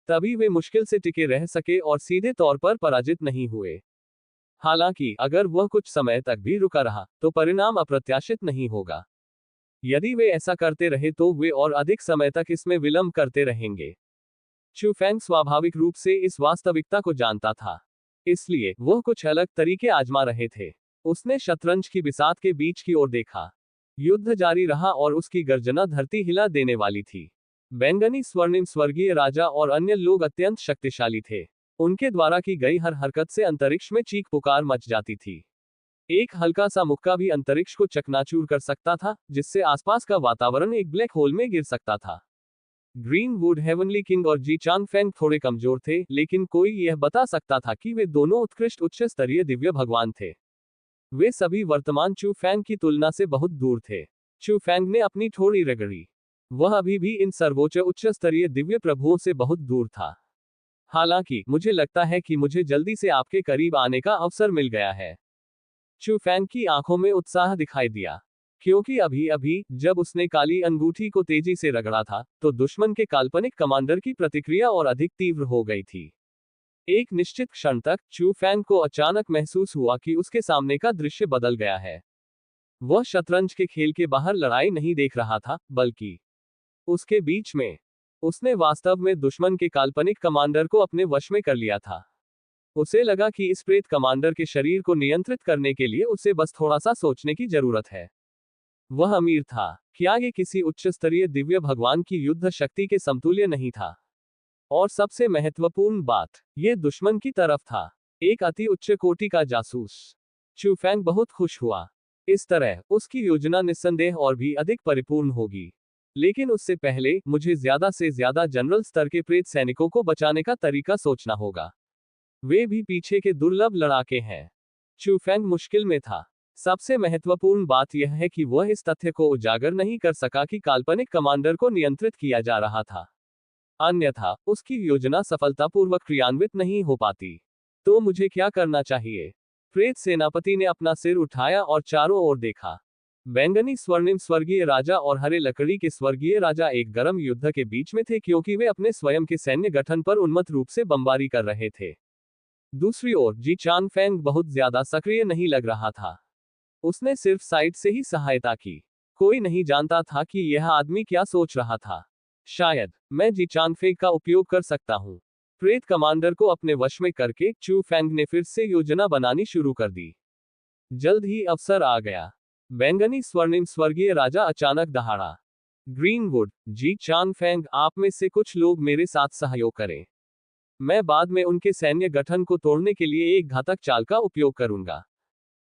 [SPEAKER 1] तभी वे मुश्किल से टिके रह सके और सीधे तौर पर पराजित नहीं हुए। हालांकि अगर वह कुछ समय तक भी रुका रहा तो परिणाम अप्रत्याशित नहीं होगा। यदि वे ऐसा करते रहे तो वे और अधिक समय तक इसमें विलंब करते रहेंगे। चू फेंग स्वाभाविक रूप से इस वास्तविकता को जानता था, इसलिए वह कुछ अलग तरीके आजमा रहे थे। उसने शतरंज की बिसात के बीच की ओर देखा। युद्ध जारी रहा और उसकी गर्जना धरती हिला देने वाली थी। बैंगनी स्वर्णिम स्वर्गीय राजा और अन्य लोग अत्यंत शक्तिशाली थे। उनके द्वारा की गई हर हरकत से अंतरिक्ष में चीख पुकार मच जाती थी। एक हल्का सा मुक्का भी अंतरिक्ष को चकनाचूर कर सकता था, जिससे आसपास का वातावरण एक ब्लैक होल में गिर सकता था। ग्रीनवुड हेवनली किंग और जी चांग फेंग थोड़े कमजोर थे, लेकिन कोई यह बता सकता था कि वे दोनों उत्कृष्ट उच्च स्तरीय दिव्य भगवान थे। वे सभी वर्तमान चू फेंग की तुलना से बहुत दूर थे। चू फेंग ने अपनी ठोड़ी रगड़ी। वह अभी भी इन सर्वोच्च उच्च स्तरीय दिव्य प्रभुओं से बहुत दूर था। हालांकि मुझे लगता है कि मुझे जल्दी से आपके करीब आने का अवसर मिल गया है। चू फेंग की आंखों में उत्साह दिखाई दिया, क्योंकि अभी अभी जब उसने काली अंगूठी को तेजी से रगड़ा था तो दुश्मन के काल्पनिक कमांडर की प्रतिक्रिया और अधिक तीव्र हो गई थी। एक निश्चित क्षण तक चू फेंग को अचानक महसूस हुआ कि उसके सामने का दृश्य बदल गया है। वह शतरंज के खेल के बाहर लड़ाई नहीं देख रहा था, बल्कि उसके बीच में उसने वास्तव में दुश्मन के काल्पनिक कमांडर को अपने वश में कर लिया था। उसे लगा कि इस प्रेत कमांडर के शरीर को नियंत्रित करने के लिए उसे बस थोड़ा सा सोचने की जरूरत है। वह अमीर था, क्या ये किसी उच्च स्तरीय दिव्य भगवान की युद्ध शक्ति के समतुल्य नहीं था? और सबसे महत्वपूर्ण बात, ये दुश्मन की तरफ था, एक अति उच्च कोटि का जासूस। चू फेंग बहुत खुश हुआ। इस तरह उसकी योजना निस्संदेह और भी अधिक परिपूर्ण होगी। लेकिन उससे पहले मुझे ज्यादा से ज्यादा जनरल स्तर के प्रेत सैनिकों को बचाने का तरीका सोचना होगा। वे भी पीछे के दुर्लभ लड़ाके हैं। चू फेंग मुश्किल में था। सबसे महत्वपूर्ण बात यह है कि वह इस तथ्य को उजागर नहीं कर सका कि काल्पनिक कमांडर को नियंत्रित किया जा रहा था। अन्यथा उसकी योजना सफलतापूर्वक क्रियान्वित नहीं हो पाती। तो मुझे क्या करना चाहिए? प्रेत सेनापति ने अपना सिर उठाया और चारों ओर देखा। बैंगनी स्वर्णिम स्वर्गीय राजा और हरे लकड़ी के स्वर्गीय राजा एक गर्म युद्ध के बीच में थे, क्योंकि वे अपने स्वयं के सैन्य गठन पर उन्मत्त रूप से बमबारी कर रहे थे। दूसरी ओर जी चांग फेंग बहुत ज्यादा सक्रिय नहीं लग रहा था। उसने सिर्फ साइड से ही सहायता की। कोई नहीं जानता था कि यह आदमी क्या सोच रहा था। शायद मैं जी चांग फेंग का उपयोग कर सकता हूं। प्रेत कमांडर को अपने वश में करके चू फेंग ने फिर से योजना बनानी शुरू कर दी। जल्द ही अवसर आ गया। बैंगनी स्वर्णिम स्वर्गीय राजा अचानक दहाड़ा। ग्रीनवुड, जी चान फेंग, आप में से कुछ लोग मेरे साथ सहयोग करें। मैं बाद में उनके सैन्य गठन को तोड़ने के लिए एक घातक चाल का उपयोग करूंगा।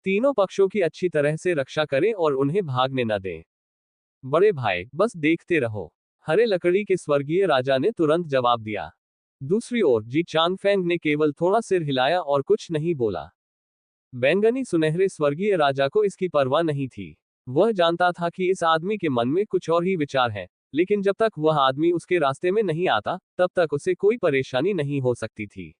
[SPEAKER 1] तीनों पक्षों की अच्छी तरह से रक्षा करें और उन्हें भागने न दें। बड़े भाई, बस देखते रहो, हरे लकड़ी के स्वर्गीय राजा ने तुरंत जवाब दिया। दूसरी ओर जी चान फेंग ने केवल थोड़ा सिर हिलाया और कुछ नहीं बोला। बैंगनी सुनहरे स्वर्गीय राजा को इसकी परवाह नहीं थी। वह जानता था कि इस आदमी के मन में कुछ और ही विचार है, लेकिन जब तक वह आदमी उसके रास्ते में नहीं आता, तब तक उसे कोई परेशानी नहीं हो सकती थी।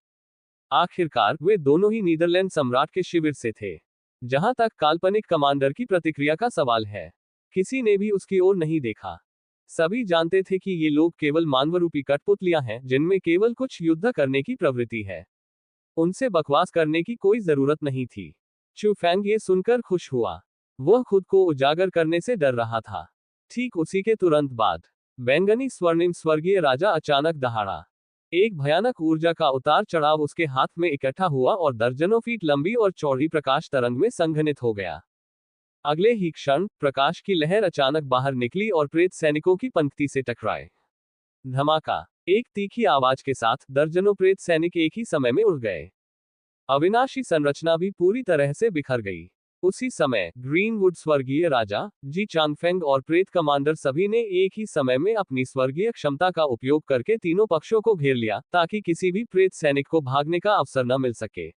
[SPEAKER 1] आखिरकार वे दोनों ही नीदरलैंड सम्राट के शिविर से थे। जहां तक काल्पनिक कमांडर की प्रतिक्रिया का सवाल है, किसी ने भी उसकी ओर नहीं देखा। सभी जानते थे कि ये लोग केवल मानवरूपी कठपुतलियां हैं जिनमें केवल कुछ युद्ध करने की प्रवृत्ति है। उनसे बकवास करने की कोई जरूरत नहीं थी। चू फैंग ये सुनकर खुश हुआ। वह खुद को उजागर करने से डर रहा था। ठीक उसी के तुरंत बाद बैंगनी स्वर्णिम स्वर्गीय राजा अचानक दहाड़ा। एक भयानक ऊर्जा का उतार चढ़ाव उसके हाथ में इकट्ठा हुआ और दर्जनों फीट लंबी और चौड़ी प्रकाश तरंग में संघनित हो गया। अगले ही क्षण प्रकाश की लहर अचानक बाहर निकली और प्रेत सैनिकों की पंक्ति से टकराए। धमाका! एक तीखी आवाज के साथ दर्जनों प्रेत सैनिक एक ही समय में उड़ गए। अविनाशी संरचना भी पूरी तरह से बिखर गई। उसी समय ग्रीनवुड स्वर्गीय राजा, जी चांगफेंग और प्रेत कमांडर सभी ने एक ही समय में अपनी स्वर्गीय क्षमता का उपयोग करके तीनों पक्षों को घेर लिया, ताकि किसी भी प्रेत सैनिक को भागने का अवसर न मिल सके।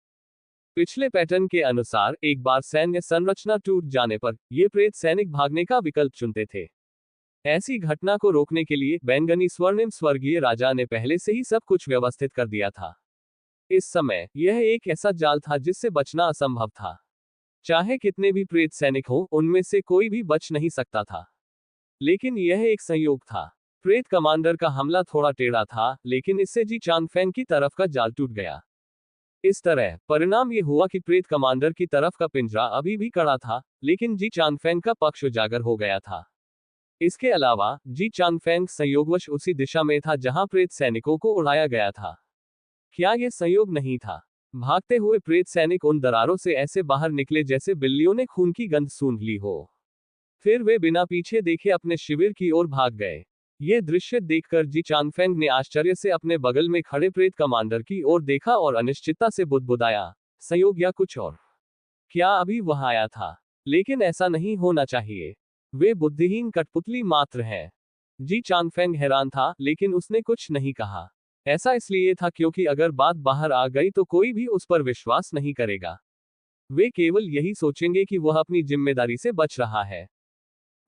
[SPEAKER 1] पिछले पैटर्न के अनुसार एक बार सैन्य संरचना टूट जाने पर ये प्रेत सैनिक भागने का विकल्प चुनते थे। ऐसी घटना को रोकने के लिए बैंगनी स्वर्णिम स्वर्गीय राजा ने पहले से ही सब कुछ व्यवस्थित कर दिया था। इस समय यह एक ऐसा जाल था जिससे बचना असंभव था। चाहे कितने भी प्रेत सैनिक हो, उनमें से कोई भी बच नहीं सकता था। लेकिन यह एक संयोग था। प्रेत कमांडर का हमला थोड़ा टेढ़ा था, लेकिन इससे जी चांगफेंग की तरफ का जाल टूट गया। इस तरह परिणाम ये हुआ कि प्रेत कमांडर की तरफ का पिंजरा अभी भी कड़ा था, लेकिन जी चांगफेंग का पक्ष उजागर हो गया था। इसके अलावा जी चांगफेंग संयोगवश उसी दिशा में था जहां प्रेत सैनिकों को उड़ाया गया था। क्या यह संयोग नहीं था? भागते हुए प्रेत सैनिक उन दरारों से ऐसे बाहर निकले जैसे बिल्लियों ने खून की गंध सूंघ ली हो। फिर वे बिना पीछे देखे अपने शिविर की ओर भाग गए। यह दृश्य देखकर जी चांगफेंग ने आश्चर्य से अपने बगल में खड़े प्रेत कमांडर की ओर देखा और अनिश्चितता से बुदबुदाया, संयोग या कुछ और? क्या अभी वह आया था? लेकिन ऐसा नहीं होना चाहिए। वे बुद्धिहीन कठपुतली मात्र है। जी चांगफेंग हैरान था, लेकिन उसने कुछ नहीं कहा। ऐसा इसलिए था क्योंकि अगर बात बाहर आ गई तो कोई भी उस पर विश्वास नहीं करेगा। वे केवल यही सोचेंगे कि वह अपनी जिम्मेदारी से बच रहा है।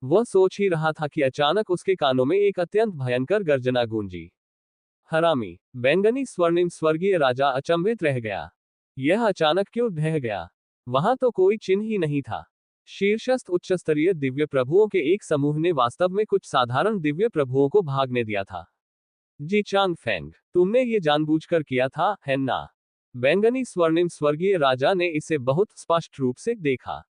[SPEAKER 1] वह सोच ही रहा था कि अचानक उसके कानों में एक अत्यंत भयंकर गर्जना गूंजी। हरामी! बैंगनी स्वर्णिम स्वर्गीय राजा अचंभित रह गया। यह अचानक क्यों ढह गया? वहां तो कोई चिन्ह ही नहीं था। शीर्षस्थ उच्चस्तरीय दिव्य प्रभुओं के एक समूह ने वास्तव में कुछ साधारण दिव्य प्रभुओं को भागने दिया था। जी चांगफेंग, तुमने ये जानबूझकर किया था, है ना? बैंगनी स्वर्णिम स्वर्गीय राजा ने इसे बहुत स्पष्ट रूप से देखा।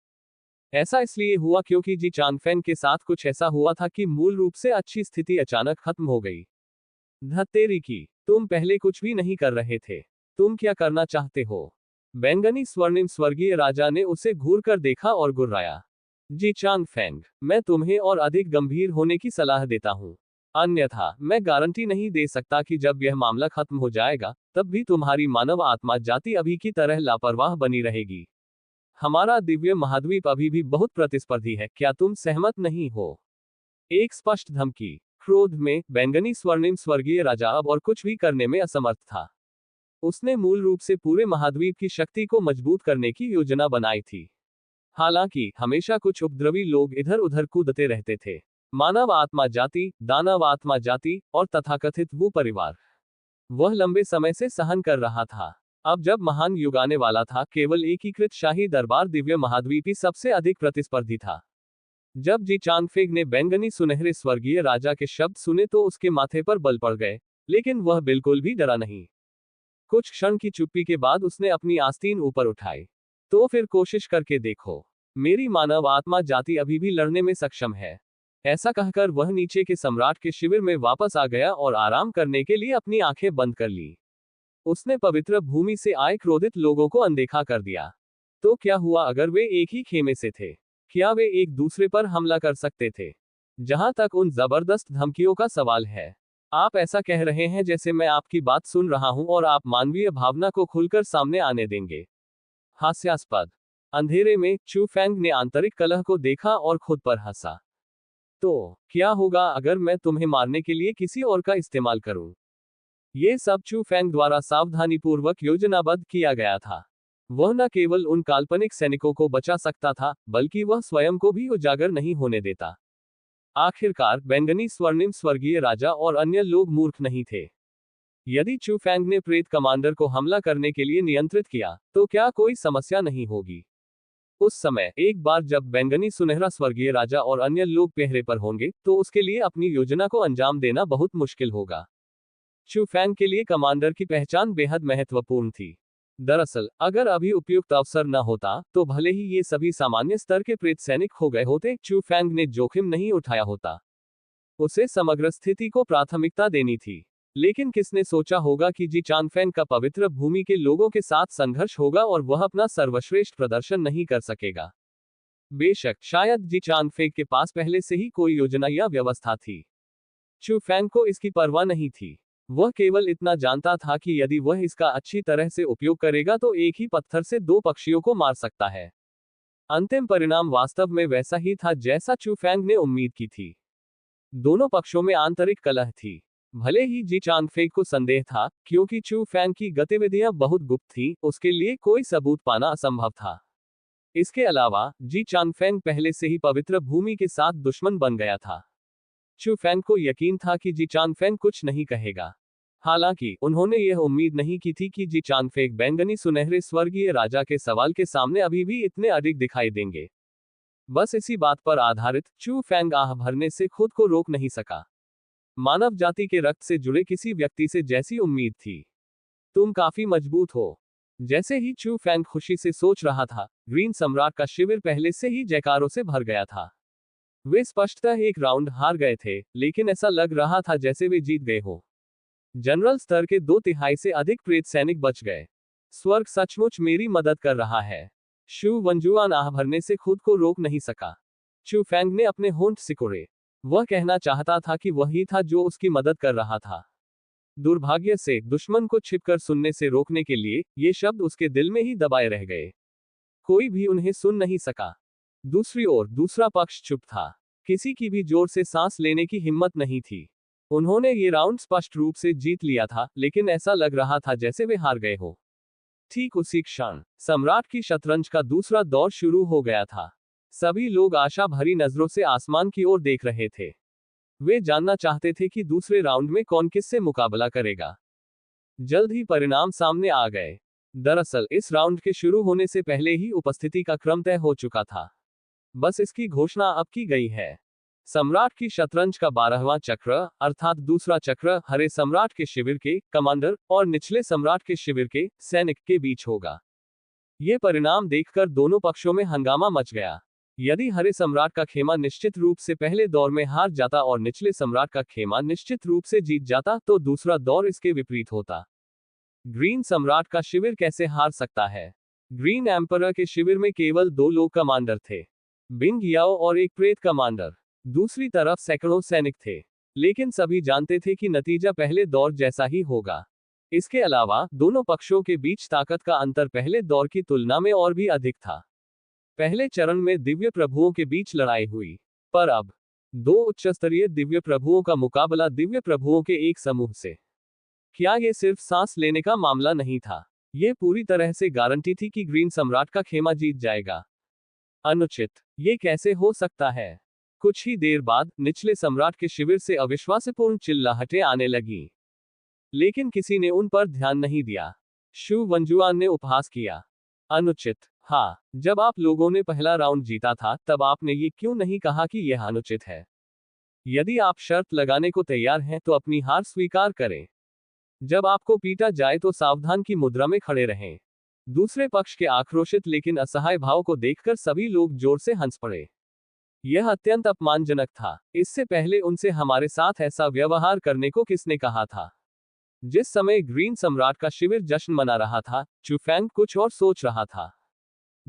[SPEAKER 1] ऐसा इसलिए हुआ क्योंकि जी चांगफेंग के साथ कुछ ऐसा हुआ था कि मूल रूप से अच्छी स्थिति अचानक खत्म हो गई। धत्तेरी की, तुम पहले कुछ भी नहीं कर रहे थे। तुम क्या करना चाहते हो? बैंगनी स्वर्णिम स्वर्गीय राजा ने उसे घूरकर देखा और गुर्राया। जी चांगफेंग, मैं तुम्हें और अधिक गंभीर होने की सलाह देता हूं। अन्यथा मैं गारंटी नहीं दे सकता कि जब यह मामला खत्म हो जाएगा, तब भी तुम्हारी मानव आत्मा जाति अभी की तरह लापरवाह बनी रहेगी। हमारा दिव्य महाद्वीप अभी भी बहुत प्रतिस्पर्धी है, क्या तुम सहमत नहीं हो? एक स्पष्ट धमकी। क्रोध में बैंगनी स्वर्णिम स्वर्गीय राजा अब और कुछ भी करने में असमर्थ था। उसने मूल रूप से पूरे महाद्वीप की शक्ति को मजबूत करने की योजना बनाई थी। हालांकि हमेशा कुछ उपद्रवी लोग इधर उधर कूदते रहते थे। मानव आत्मा जाति, दानव आत्मा जाति और तथाकथित वो परिवार। वह लंबे समय से सहन कर रहा था। अब जब महान युग आने वाला था, केवल एकीकृत शाही दरबार दिव्य महाद्वीपी सबसे अधिक प्रतिस्पर्धी था। जब जी चांगफेंग ने बैंगनी सुनहरे स्वर्गीय राजा के शब्द सुने तो उसके माथे पर बल पड़ गए, लेकिन वह बिल्कुल भी डरा नहीं। कुछ क्षण की चुप्पी के बाद उसने अपनी आस्तीन ऊपर उठाई। तो फिर कोशिश करके देखो। मेरी मानव आत्मा जाति अभी भी लड़ने में सक्षम है। ऐसा कहकर वह नीचे के सम्राट के शिविर में वापस आ गया और आराम करने के लिए अपनी आंखें बंद कर ली। उसने पवित्र भूमि से आए क्रोधित लोगों को अनदेखा कर दिया। तो क्या हुआ अगर वे एक ही खेमे से थे? क्या वे एक दूसरे पर हमला कर सकते थे? जहां तक उन जबरदस्त धमकियों का सवाल है, आप ऐसा कह रहे हैं जैसे मैं आपकी बात सुन रहा हूं और आप मानवीय भावना को खुलकर सामने आने देंगे। हास्यास्पद। अंधेरे में चू फैंग ने आंतरिक कलह को देखा और खुद पर हंसा। तो क्या होगा अगर मैं तुम्हें मारने के लिए किसी और का इस्तेमाल करूं? ये सब चू फैंग द्वारा सावधानीपूर्वक योजनाबद्ध किया गया था। वह न केवल उन काल्पनिक सैनिकों को बचा सकता था, बल्कि वह स्वयं को भी उजागर नहीं होने देता। आखिरकार बैंगनी स्वर्णिम स्वर्गीय राजा और अन्य लोग मूर्ख नहीं थे। यदि चू फैंग ने प्रेत कमांडर को हमला करने के लिए नियंत्रित किया, तो क्या कोई समस्या नहीं होगी। उस समय एक बार जब बैंगनी सुनहरा स्वर्गीय राजा और अन्य लोग पहरे पर होंगे, तो उसके लिए अपनी योजना को अंजाम देना बहुत मुश्किल होगा। चू फैंग के लिए कमांडर की पहचान बेहद महत्वपूर्ण थी। दरअसल, अगर अभी उपयुक्त अवसर न होता, तो भले ही ये सभी सामान्य स्तर के प्रेत सैनिक हो गए होते, चू फैंग ने जोखिम नहीं उठाया होता। उसे समग्र स्थिति को प्राथमिकता देनी थी। लेकिन किसने सोचा होगा कि जी चांगफेंग का पवित्र भूमि के लोगों के साथ संघर्ष होगा और वह अपना सर्वश्रेष्ठ प्रदर्शन नहीं कर सकेगा। बेशक शायद जी चांगफेंग के पास पहले से ही कोई योजना या व्यवस्था थी। चू फैंग को इसकी परवाह नहीं थी। वह केवल इतना जानता था कि यदि वह इसका अच्छी तरह से उपयोग करेगा तो एक ही पत्थर से दो पक्षियों को मार सकता है। अंतिम परिणाम वास्तव में वैसा ही था जैसा चू फैंग ने उम्मीद की थी। दोनों पक्षों में आंतरिक कलह थी। भले ही जी चांगफेंग को संदेह था, क्योंकि चू फैंग की गतिविधियां बहुत गुप्त थी, उसके लिए कोई सबूत पाना असंभव था। इसके अलावा जी चांगफेंग पहले से ही पवित्र भूमि के साथ दुश्मन बन गया था। चू फैंग को यकीन था कि जी चांगफेंग कुछ नहीं कहेगा। हालांकि उन्होंने यह उम्मीद नहीं की थी कि जी चांगफेंग बैंगनी सुनहरे स्वर्गीय राजा के सवाल के सामने अभी भी इतने अधिक दिखाई देंगे। बस इसी बात पर आधारित चू फैंग आह भरने से खुद को रोक नहीं सका। मानव जाति के रक्त से जुड़े किसी व्यक्ति से जैसी उम्मीद थी। तुम काफी मजबूत हो। जैसे ही चू फैंग खुशी से सोच रहा था, ग्रीन सम्राट का शिविर पहले से ही जयकारों से भर गया था। वे स्पष्टतः एक राउंड हार गए थे, लेकिन ऐसा लग रहा था जैसे वे जीत गए हो। जनरल स्तर के 2/3 से अधिक प्रेत सैनिक बच गए। स्वर्ग सचमुच मेरी मदद कर रहा है। शू वंजुआन आह भरने से खुद को रोक नहीं सका। चू फैंग ने अपने होंठ सिकोड़े। वह कहना चाहता था कि वही था जो उसकी मदद कर रहा था। दुर्भाग्य से दुश्मन को छिपकर सुनने से रोकने के लिए ये शब्द उसके दिल में ही दबाए रह गए। कोई भी उन्हें सुन नहीं सका। दूसरी ओर दूसरा पक्ष चुप था। किसी की भी जोर से सांस लेने की हिम्मत नहीं थी। उन्होंने ये राउंड स्पष्ट रूप से जीत लिया था, लेकिन ऐसा लग रहा था जैसे वे हार गए हो। ठीक उसी क्षण सम्राट की शतरंज का दूसरा दौर शुरू हो गया था। सभी लोग आशा भरी नजरों से आसमान की ओर देख रहे थे। वे जानना चाहते थे कि दूसरे राउंड में कौन किससे मुकाबला करेगा। जल्द ही परिणाम सामने आ गए। दरअसल इस राउंड के शुरू होने से पहले ही उपस्थिति का क्रम तय हो चुका था। बस इसकी घोषणा अब की गई है। सम्राट की शतरंज का 12वां चक्र, अर्थात दूसरा चक्र, हरे सम्राट के शिविर के कमांडर और निचले सम्राट के शिविर के सैनिक के बीच होगा। ये परिणाम देखकर दोनों पक्षों में हंगामा मच गया। यदि हरे सम्राट का खेमा निश्चित रूप से पहले दौर में हार जाता और निचले सम्राट का खेमा निश्चित रूप से जीत जाता, तो दूसरा दौर इसके विपरीत होता। ग्रीन सम्राट का शिविर कैसे हार सकता है? ग्रीन एम्परर के शिविर में केवल 2 लोग कमांडर थे, बिंग याओ और एक प्रेत कमांडर। दूसरी तरफ सैकड़ों सैनिक थे। लेकिन सभी जानते थे कि नतीजा पहले दौर जैसा ही होगा। इसके अलावा दोनों पक्षों के बीच ताकत का अंतर पहले दौर की तुलना में और भी अधिक था। पहले चरण में दिव्य प्रभुओं के बीच लड़ाई हुई, पर अब 2 उच्चस्तरीय दिव्य प्रभुओं का मुकाबला दिव्य प्रभुओं के एक समूह से। क्या ये सिर्फ सांस लेने का मामला नहीं था? ये पूरी तरह से गारंटी थी कि ग्रीन सम्राट का खेमा जीत जाएगा। अनुचित, ये कैसे हो सकता है? कुछ ही देर बाद निचले सम्राट के शिविर से अविश्वासपूर्ण चिल्लाहटें आने लगीं। लेकिन किसी ने उन पर ध्यान नहीं दिया। शू वंजुआन ने उपहास किया। अनुचित? हाँ, जब आप लोगों ने पहला राउंड जीता था, तब आपने ये क्यों नहीं कहा कि यह अनुचित है? यदि आप शर्त लगाने को तैयार हैं तो अपनी हार स्वीकार करें। जब आपको पीटा जाए तो सावधान की मुद्रा में खड़े रहें। दूसरे पक्ष के आक्रोशित लेकिन असहाय भाव को देखकर सभी लोग जोर से हंस पड़े। यह अत्यंत अपमानजनक था। इससे पहले उनसे हमारे साथ ऐसा व्यवहार करने को किसने कहा था? जिस समय ग्रीन सम्राट का शिविर जश्न मना रहा था, चू फैंग कुछ और सोच रहा था।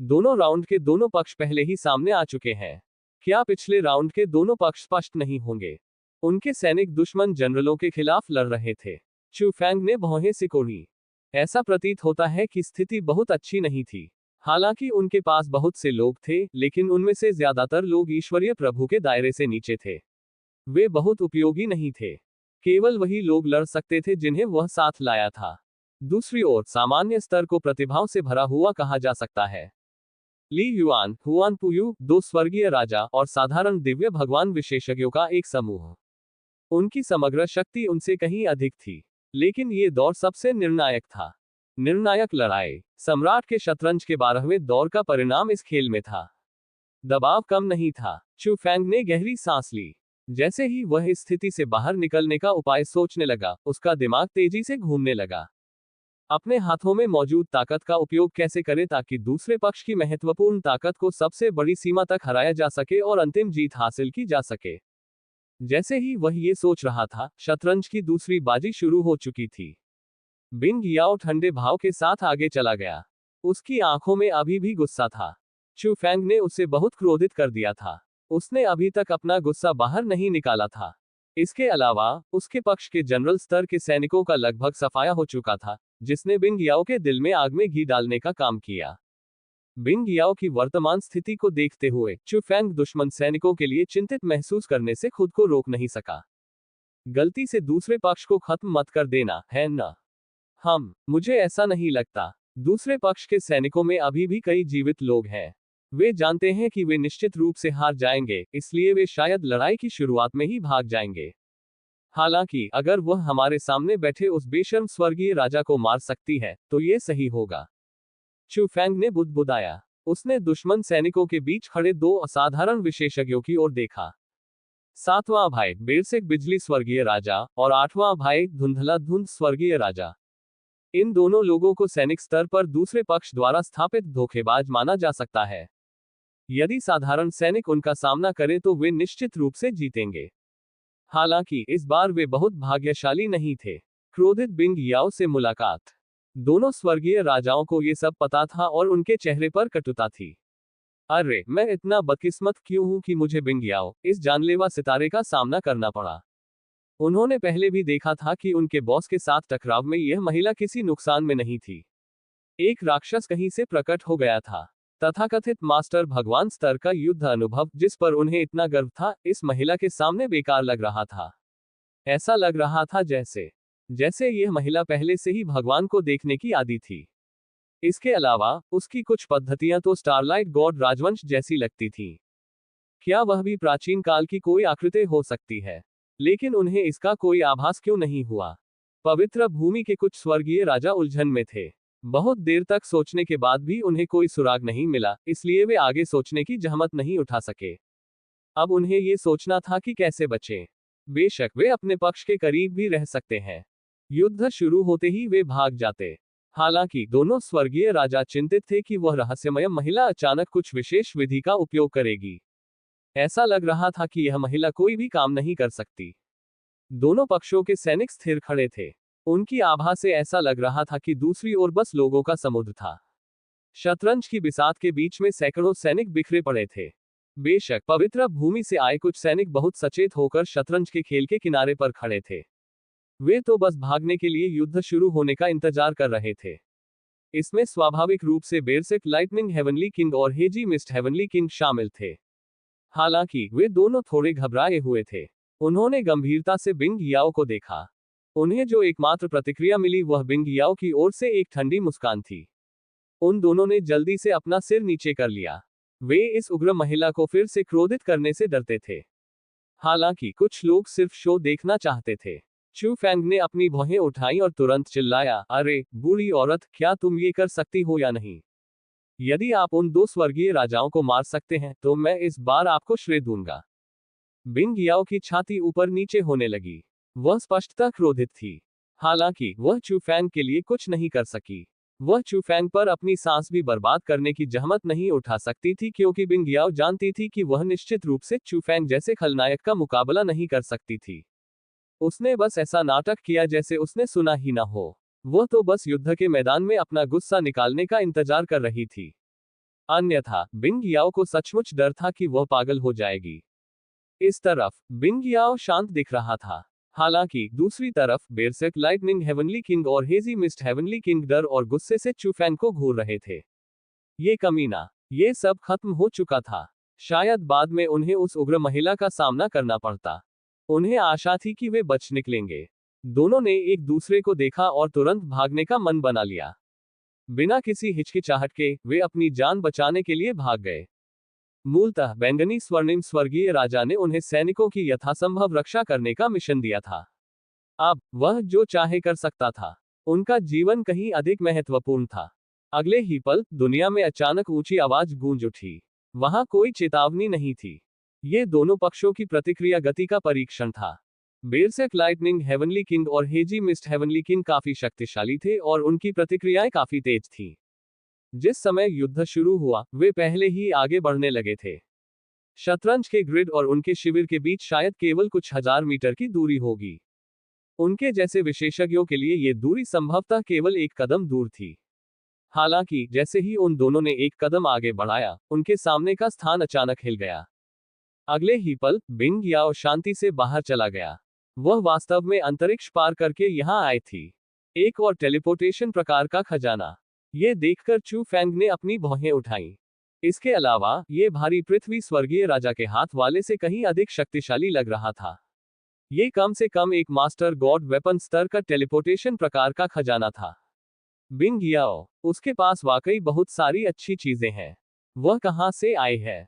[SPEAKER 1] दोनों राउंड के दोनों पक्ष पहले ही सामने आ चुके हैं। क्या पिछले राउंड के दोनों पक्ष स्पष्ट नहीं होंगे? उनके सैनिक दुश्मन जनरलों के खिलाफ लड़ रहे थे। चू फैंग ने भौहें सिकोड़ी। ऐसा प्रतीत होता है कि स्थिति बहुत अच्छी नहीं थी। हालांकि उनके पास बहुत से लोग थे, लेकिन उनमें से ज्यादातर लोग ईश्वरीय प्रभु के दायरे से नीचे थे। वे बहुत उपयोगी नहीं थे। केवल वही लोग लड़ सकते थे जिन्हें वह साथ लाया था। दूसरी ओर सामान्य स्तर को प्रतिभाओं से भरा हुआ कहा जा सकता है। ली युआन, हुआन पुयू, दो स्वर्गीय राजा और साधारण दिव्य भगवान विशेषज्ञों का एक समूह। उनकी समग्र शक्ति उनसे कहीं अधिक थी, लेकिन ये दौर सबसे निर्णायक था। निर्णायक लड़ाई। सम्राट के शतरंज के 12वें दौर का परिणाम इस खेल में था। दबाव कम नहीं था। चू फैंग ने गहरी सांस ली। जैसे ही वह इस स्थिति से बाहर निकलने का उपाय सोचने लगा, उसका दिमाग तेजी से घूमने लगा। अपने हाथों में मौजूद ताकत का उपयोग कैसे करें ताकि दूसरे पक्ष की महत्वपूर्ण ताकत को सबसे बड़ी सीमा तक हराया जा सके और अंतिम जीत हासिल की जा सके। जैसे ही वह ये सोच रहा था, शतरंज की दूसरी बाजी शुरू हो चुकी थी। बिंग याओ ठंडे भाव के साथ आगे चला गया। उसकी आंखों में अभी भी गुस्सा था। चू फैंग ने उसे बहुत क्रोधित कर दिया था। उसने अभी तक अपना गुस्सा बाहर नहीं निकाला था। इसके अलावा उसके पक्ष के जनरल स्तर के सैनिकों का लगभग सफाया हो चुका था, जिसने बिंग याओ के दिल में आग में घी डालने का काम किया। बिंग याओ की वर्तमान स्थिति को देखते हुए चू फैंग दुश्मन सैनिकों के लिए चिंतित महसूस करने से खुद को रोक नहीं सका। गलती से दूसरे पक्ष को खत्म मत कर देना, है न? मुझे ऐसा नहीं लगता। दूसरे पक्ष के सैनिकों में अभी भी कई जीवित लोग हैं। वे जानते हैं कि वे निश्चित रूप से हार जाएंगे, इसलिए वे शायद लड़ाई की शुरुआत में ही भाग जाएंगे। हालांकि अगर वह हमारे सामने बैठे उस बेशर्म स्वर्गीय राजा को मार सकती है, तो ये सही होगा। चू फैंग ने बुदबुदाया। उसने दुश्मन सैनिकों के बीच खड़े दो असाधारण विशेषज्ञों की ओर देखा। 7वां भाई बेरसिक बिजली स्वर्गीय राजा और 8वां भाई धुंधला धुंध स्वर्गीय राजा। इन दोनों लोगों को सैनिक स्तर पर दूसरे पक्ष द्वारा स्थापित धोखेबाज माना जा सकता है। यदि साधारण सैनिक उनका सामना करें तो वे निश्चित रूप से जीतेंगे। हालांकि इस बार वे बहुत भाग्यशाली नहीं थे। क्रोधित बिंग याओ से मुलाकात। दोनों स्वर्गीय राजाओं को ये सब पता था और उनके चेहरे पर कटुता थी। अरे, मैं इतना बदकिस्मत क्यों हूं कि मुझे बिंग याओ, इस जानलेवा सितारे का सामना करना पड़ा। उन्होंने पहले भी देखा था कि उनके बॉस के साथ टकराव में यह महिला किसी नुकसान में नहीं थी। एक राक्षस कहीं से प्रकट हो गया था। तथाकथित मास्टर भगवान स्तर का युद्ध अनुभव जिस पर उन्हें इतना गर्व था, इस महिला के सामने बेकार लग रहा था। ऐसा लग रहा था जैसे यह महिला पहले से ही भगवान को देखने की आदी थी। इसके अलावा उसकी कुछ पद्धतियां तो स्टारलाइट गॉड राजवंश जैसी लगती थी। क्या वह भी प्राचीन काल की कोई आकृति हो सकती है? लेकिन उन्हें इसका कोई आभास क्यों नहीं हुआ? पवित्र भूमि के कुछ स्वर्गीय राजा उलझन में थे। बहुत देर तक सोचने के बाद भी उन्हें कोई सुराग नहीं मिला, इसलिए वे आगे सोचने की जहमत नहीं उठा सके। अब उन्हें ये सोचना था कि कैसे बचें। बेशक वे अपने पक्ष के करीब भी रह सकते हैं। युद्ध शुरू होते ही वे भाग जाते। हालांकि दोनों स्वर्गीय राजा चिंतित थे कि वह रहस्यमय महिला अचानक कुछ विशेष विधि का उपयोग करेगी। ऐसा लग रहा था कि यह महिला कोई भी काम नहीं कर सकती। दोनों पक्षों के सैनिक स्थिर खड़े थे। उनकी आभा से ऐसा लग रहा था कि दूसरी ओर बस लोगों का समुद्र था। शतरंज की बिसात के बीच में सैकड़ों सैनिक बिखरे पड़े थे। बेशक पवित्र भूमि से आए कुछ सैनिक बहुत सचेत होकर शतरंज के खेल के किनारे पर खड़े थे। वे तो बस भागने के लिए युद्ध शुरू होने का इंतजार कर रहे थे। इसमें स्वाभाविक रूप से बेरसिक लाइटनिंग हेवनली किंग और हेजी मिस्ट हेवनली किंग शामिल थे। हालांकि वे दोनों थोड़े घबराए हुए थे। उन्होंने गंभीरता से बिंग याओ को देखा। उन्हें जो एकमात्र प्रतिक्रिया मिली वह बिंग याओ की ओर से एक ठंडी मुस्कान थी। उन दोनों ने जल्दी से अपना सिर नीचे कर लिया। वे इस उग्र महिला को फिर से क्रोधित करने से डरते थे। हालांकि कुछ लोग सिर्फ शो देखना चाहते थे। चू फैंग ने अपनी भौहें उठाई और तुरंत चिल्लाया, अरे बूढ़ी औरत, क्या तुम ये कर सकती हो या नहीं? यदि आप उन दो स्वर्गीय राजाओं को मार सकते हैं तो मैं इस बार आपको श्रेय दूंगा। बिंग याओ की छाती ऊपर नीचे होने लगी। वह स्पष्टतः क्रोधित थी। हालांकि वह चू फैंग के लिए कुछ नहीं कर सकी। वह चू फैंग पर अपनी सांस भी बर्बाद करने की जहमत नहीं उठा सकती थी, क्योंकि बिंग याओ जानती थी कि वह निश्चित रूप से चू फैंग जैसे खलनायक का मुकाबला नहीं कर सकती थी। उसने बस ऐसा नाटक किया जैसे उसने सुना ही ना हो। वह तो बस युद्ध के मैदान में अपना गुस्सा निकालने का इंतजार कर रही थी। अन्यथा बिंग याओ को सचमुच डर था कि वह पागल हो जाएगी। इस तरफ बिंग याओ शांत दिख रहा था। हालांकि दूसरी तरफ बेरसेक लाइटनिंग हेवनली किंग और हेजी मिस्ट हेवनली किंग डर और गुस्से से चू फैंग को घूर रहे थे। ये कमीना, ये सब खत्म हो चुका था। शायद बाद में उन्हें उस उग्र महिला का सामना करना पड़ता। उन्हें आशा थी कि वे बच निकलेंगे। दोनों ने एक दूसरे को देखा और तुरंत भागने का मन बना लिया। बिना किसी हिचकिचाहट के वे अपनी जान बचाने के लिए भाग गए। मूलतः बैंगनी स्वर्णिम स्वर्गीय राजा ने उन्हें सैनिकों की यथासंभव रक्षा करने का मिशन दिया था। अब वह जो चाहे कर सकता था। उनका जीवन कहीं अधिक महत्वपूर्ण था। अगले ही पल दुनिया में अचानक ऊंची आवाज गूंज उठी। वहां कोई चेतावनी नहीं थी। ये दोनों पक्षों की प्रतिक्रिया गति का परीक्षण था। बेरसेक लाइटनिंग हेवनली किंग और हेजी मिस्ट हेवनली किंग काफी शक्तिशाली थे और उनकी प्रतिक्रियाएं काफी तेज थीं। जिस समय युद्ध शुरू हुआ वे पहले ही आगे बढ़ने लगे थे। शतरंज के ग्रिड और उनके शिविर के बीच शायद केवल कुछ हजार मीटर की दूरी होगी। उनके जैसे विशेषज्ञों के लिए ये दूरी संभवतः केवल एक कदम दूर थी। हालांकि जैसे ही उन दोनों ने एक कदम आगे बढ़ाया, उनके सामने का स्थान अचानक हिल गया। अगले ही पल बिंग याओ शांति से बाहर चला गया। वह वास्तव में अंतरिक्ष पार करके यहां आई थी। एक और टेलीपोर्टेशन प्रकार का खजाना। ये देखकर चू फैंग ने अपनी भौहें उठाईं। इसके अलावा ये भारी पृथ्वी स्वर्गीय राजा के हाथ वाले से कहीं अधिक शक्तिशाली लग रहा था। ये कम से कम एक मास्टर गॉड वेपन स्तर का टेलीपोर्टेशन प्रकार का खजाना था। बिंग याओ, उसके पास वाकई बहुत सारी अच्छी चीजें हैं। वह कहां से आई है?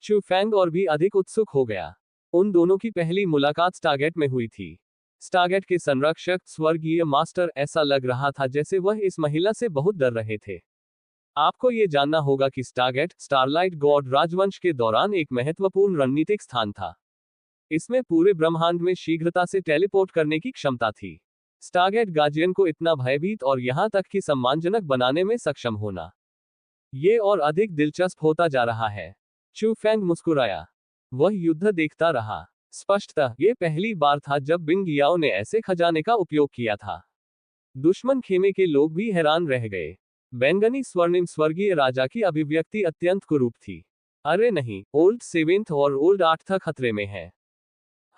[SPEAKER 1] चू फैंग और भी अधिक उत्सुक हो गया। उन दोनों की पहली मुलाकात स्टारगेट में हुई थी। स्टारगेट के संरक्षक स्वर्गीय मास्टर, ऐसा लग रहा था जैसे वह इस महिला से बहुत डर रहे थे। आपको ये जानना होगा कि स्टारगेट स्टारलाइट गॉड राजवंश के दौरान एक महत्वपूर्ण रणनीतिक स्थान था। इसमें पूरे ब्रह्मांड में शीघ्रता से टेलीपोर्ट करने की क्षमता थी। स्टारगेट गार्जियन को इतना भयभीत और यहां तक कि सम्मानजनक बनाने में सक्षम होना, ये और अधिक दिलचस्प होता जा रहा है। चू फैंग मुस्कुराया। वह युद्ध देखता रहा। स्पष्टतः ये पहली बार था जब बिंग याओ ने ऐसे खजाने का उपयोग किया था। दुश्मन खेमे के लोग भी हैरान रह गए। बैंगनी स्वर्णिम स्वर्गीय राजा की अभिव्यक्ति अत्यंत कुरूप थी। अरे नहीं, ओल्ड सेवेंथ और ओल्ड आठथा खतरे में है।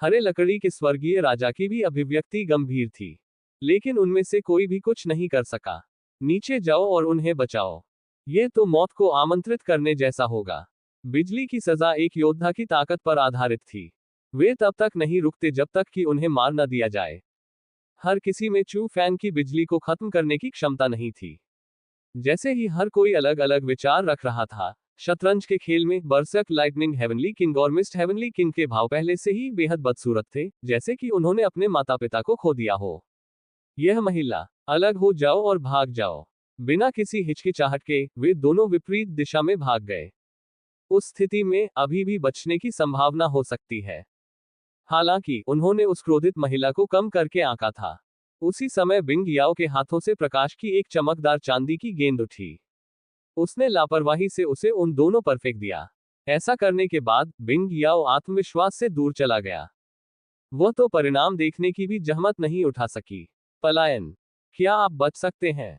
[SPEAKER 1] हरे लकड़ी के स्वर्गीय राजा की भी अभिव्यक्ति गंभीर थी। लेकिन उनमें से कोई भी कुछ नहीं कर सका। नीचे जाओ और उन्हें बचाओ। ये तो मौत को आमंत्रित करने जैसा होगा। बिजली की सजा एक योद्धा की ताकत पर आधारित थी। वे तब तक नहीं रुकते जब तक कि उन्हें मार न दिया जाए। हर किसी में चू फैंग की बिजली को खत्म करने की क्षमता नहीं थी। जैसे ही हर कोई अलग अलग विचार रख रहा था, शतरंज के खेल में बरसक लाइटनिंग हेवनली किंग और मिस्ट हेवनली किंग के भाव पहले से ही बेहद बदसूरत थे, जैसे कि उन्होंने अपने माता पिता को खो दिया हो। यह महिला, अलग हो जाओ और भाग जाओ। बिना किसी हिचकिचाहट के वे दोनों विपरीत दिशा में भाग गए। उस स्थिति में अभी भी बचने की संभावना हो सकती है। हालांकि उन्होंने उस क्रोधित महिला को कम करके आंका था। उसी समय बिंग याओ के हाथों से प्रकाश की एक चमकदार चांदी की गेंद उठी। उसने लापरवाही से उसे उन दोनों पर फेंक दिया। ऐसा करने के बाद बिंग याओ आत्मविश्वास से दूर चला गया। वह तो परिणाम देखने की भी जहमत नहीं उठा सकी। पलायन। क्या आप बच सकते हैं?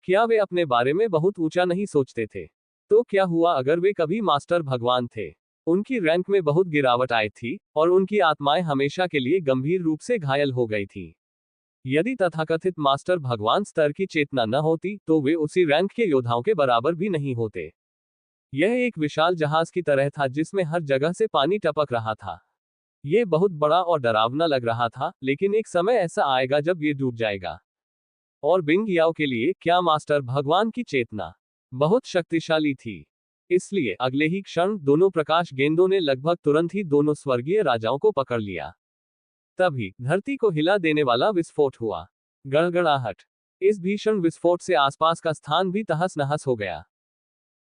[SPEAKER 1] क्या वे अपने बारे में बहुत ऊंचा नहीं सोचते थे? तो क्या हुआ अगर वे कभी मास्टर भगवान थे? उनकी रैंक में बहुत गिरावट आई थी और उनकी आत्माएं हमेशा के लिए गंभीर रूप से घायल हो गई थी। यदि तथाकथित मास्टर भगवान स्तर की चेतना न होती तो वे उसी रैंक के योद्धाओं के बराबर भी नहीं होते। यह एक विशाल जहाज की तरह था जिसमें हर जगह से पानी टपक रहा था। यह बहुत बड़ा और डरावना लग रहा था, लेकिन एक समय ऐसा आएगा जब ये डूब जाएगा। और बिंग याओ के लिए क्या मास्टर भगवान की चेतना बहुत शक्तिशाली थी। इसलिए अगले ही क्षण दोनों प्रकाश गेंदों ने लगभग तुरंत ही दोनों स्वर्गीय राजाओं को पकड़ लिया। तभी धरती को हिला देने वाला विस्फोट हुआ। गड़गड़ाहट। इस भीषण विस्फोट से आसपास का स्थान भी तहस नहस हो गया।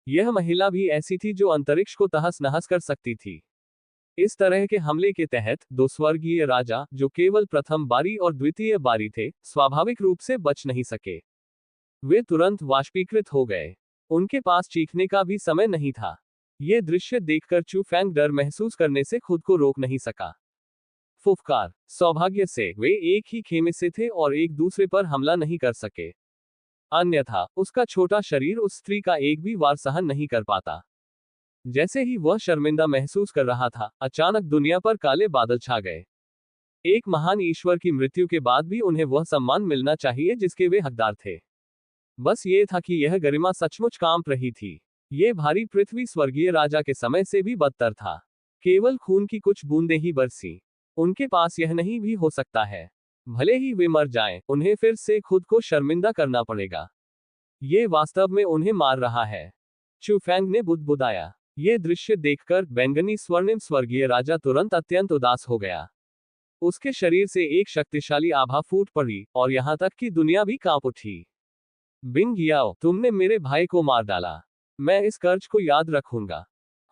[SPEAKER 1] यह महिला भी ऐसी थी जो अंतरिक्ष को तहस नहस कर सकती थी। इस तरह के हमले के तहत दो स्वर्गीय राजा, जो केवल प्रथम बारी और द्वितीय बारी थे, स्वाभाविक रूप से बच नहीं सके। वे तुरंत वाष्पीकृत हो गए। उनके पास चीखने का भी समय नहीं था। यह दृश्य देखकर चू फैंग डर महसूस करने से खुद को रोक नहीं सका। फुफकार। सौभाग्य से वे एक ही खेमे से थे और एक दूसरे पर हमला नहीं कर सके। अन्यथा उसका छोटा शरीर उस स्त्री का एक भी वार सहन नहीं कर पाता। जैसे ही वह शर्मिंदा महसूस कर रहा था, अचानक दुनिया पर काले बादल छा गए। एक महान ईश्वर की मृत्यु के बाद भी उन्हें वह सम्मान मिलना चाहिए जिसके वे हकदार थे। बस ये था कि यह गरिमा सचमुच कांप रही थी। ये भारी पृथ्वी स्वर्गीय राजा के समय से भी बदतर था। केवल खून की कुछ बूंदें ही बरसी। उनके पास यह नहीं भी हो सकता है। भले ही वे मर जाएं, उन्हें फिर से खुद को शर्मिंदा करना पड़ेगा। ये वास्तव में उन्हें मार रहा है। चू फैंग ने बुदबुदाया। ये दृश्य देखकर बैंगनी स्वर्णिम स्वर्गीय राजा तुरंत अत्यंत उदास हो गया। उसके शरीर से एक शक्तिशाली आभा फूट पड़ी और यहाँ तक कि दुनिया भी कांप उठी। बिंग याओ, तुमने मेरे भाई को मार डाला। मैं इस कर्ज को याद रखूंगा।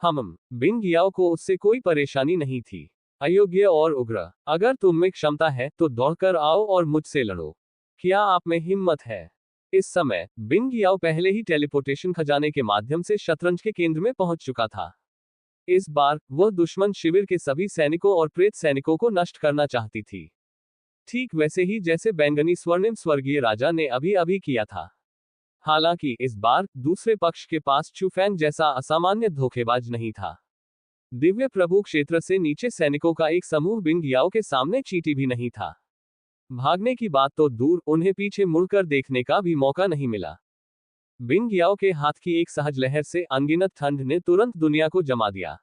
[SPEAKER 1] बिंग याओ को उससे कोई परेशानी नहीं थी। अयोग्य और उग्र, अगर तुम में क्षमता है तो दौड़कर आओ और मुझसे लड़ो। क्या आप में हिम्मत है? इस समय बिंग याओ पहले ही टेलीपोर्टेशन खजाने के माध्यम से शतरंज के केंद्र में पहुंच चुका था। इस बार वह दुश्मन शिविर के सभी सैनिकों और प्रेत सैनिकों को नष्ट करना चाहती थी, ठीक वैसे ही जैसे बैंगनी स्वर्णिम स्वर्गीय राजा ने अभी अभी किया था। हालांकि इस बार दूसरे पक्ष के पास चू फैंग जैसा असामान्य धोखेबाज नहीं था। दिव्य प्रभु क्षेत्र से नीचे सैनिकों का एक समूह बिंग याओ के सामने चींटी भी नहीं था। भागने की बात तो दूर, उन्हें पीछे मुड़कर देखने का भी मौका नहीं मिला। बिंग याओ के हाथ की एक सहज लहर से अनगिनत ठंड ने तुरंत दुनिया को जमा दिया।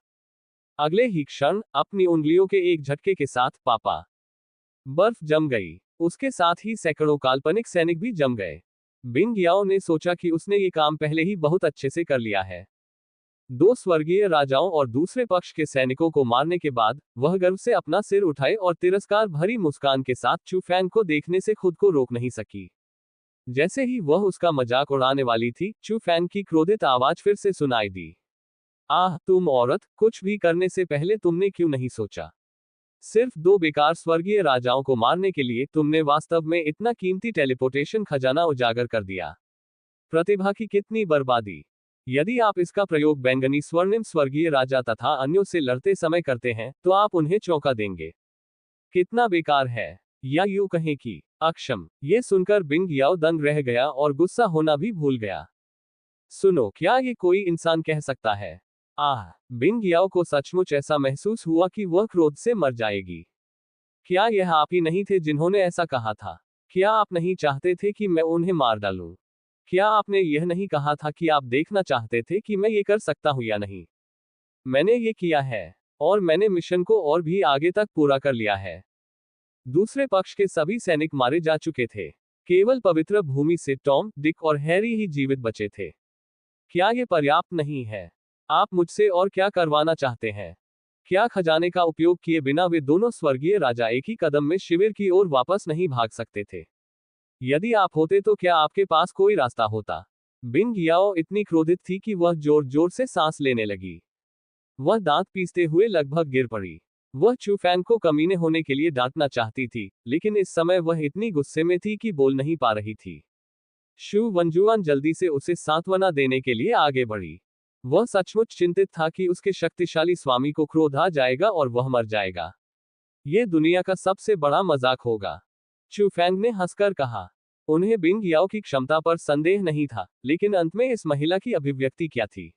[SPEAKER 1] अगले ही क्षण अपनी उंगलियों के एक झटके के साथ पापा बर्फ जम गई। उसके साथ ही सैकड़ों काल्पनिक सैनिक भी जम गए। बिंग याओ ने सोचा कि उसने ये काम पहले ही बहुत अच्छे से कर लिया है। दो स्वर्गीय राजाओं और दूसरे पक्ष के सैनिकों को मारने के बाद वह गर्व से अपना सिर उठाए और तिरस्कार भरी मुस्कान के साथ चू फैंग को देखने से खुद को रोक नहीं सकी। जैसे ही वह उसका मजाक उड़ाने वाली थी, चू फैंग की क्रोधित आवाज फिर से सुनाई दी। आह, तुम औरत, कुछ भी करने से पहले तुमने क्यों नहीं सोचा? सिर्फ दो बेकार स्वर्गीय राजाओं को मारने के लिए तुमने वास्तव में इतना कीमती टेलीपोर्टेशन खजाना उजागर कर दिया। प्रतिभा की कितनी बर्बादी! यदि आप इसका प्रयोग बैंगनी स्वर्णिम स्वर्गीय राजा तथा अन्यों से लड़ते समय करते हैं तो आप उन्हें चौंका देंगे। कितना बेकार है, या यूं कहें कि अक्षम। ये सुनकर बिंग याओ दंग रह गया और गुस्सा होना भी भूल गया। सुनो, क्या ये कोई इंसान कह सकता है? आह, बिंग याओ को सचमुच ऐसा महसूस हुआ कि वह क्रोध से मर जाएगी। क्या यह आप ही नहीं थे जिन्होंने ऐसा कहा था? क्या आप नहीं चाहते थे कि मैं उन्हें मार डालूं? क्या आपने यह नहीं कहा था कि आप देखना चाहते थे कि मैं ये कर सकता हूं या नहीं? मैंने ये किया है, और मैंने मिशन को और भी आगे तक पूरा कर लिया है। दूसरे पक्ष के सभी सैनिक मारे जा चुके थे। केवल पवित्र भूमि से टॉम, डिक और हैरी ही जीवित बचे थे। क्या ये पर्याप्त नहीं है? आप मुझसे और क्या करवाना चाहते हैं? क्या खजाने का उपयोग किए बिना वे दोनों स्वर्गीय राजा एक ही कदम में शिविर की ओर वापस नहीं भाग सकते थे? यदि आप होते तो क्या आपके पास कोई रास्ता होता? बिंग याओ इतनी क्रोधित थी कि वह जोर जोर से सांस लेने लगी। वह दांत पीसते हुए लगभग गिर पड़ी। वह चू फैंग को कमीने होने के लिए डांटना चाहती थी, लेकिन इस समय वह इतनी गुस्से में थी कि बोल नहीं पा रही थी। शू वंजुआन जल्दी से उसे सांत्वना देने के लिए आगे बढ़ी। वह सचमुच चिंतित था कि उसके शक्तिशाली स्वामी को क्रोध आ जाएगा और वह मर जाएगा। यह दुनिया का सबसे बड़ा मजाक होगा। चू फैंग ने हंसकर कहा। उन्हें बिंग याओ की क्षमता पर संदेह नहीं था, लेकिन अंत में इस महिला की अभिव्यक्ति क्या थी?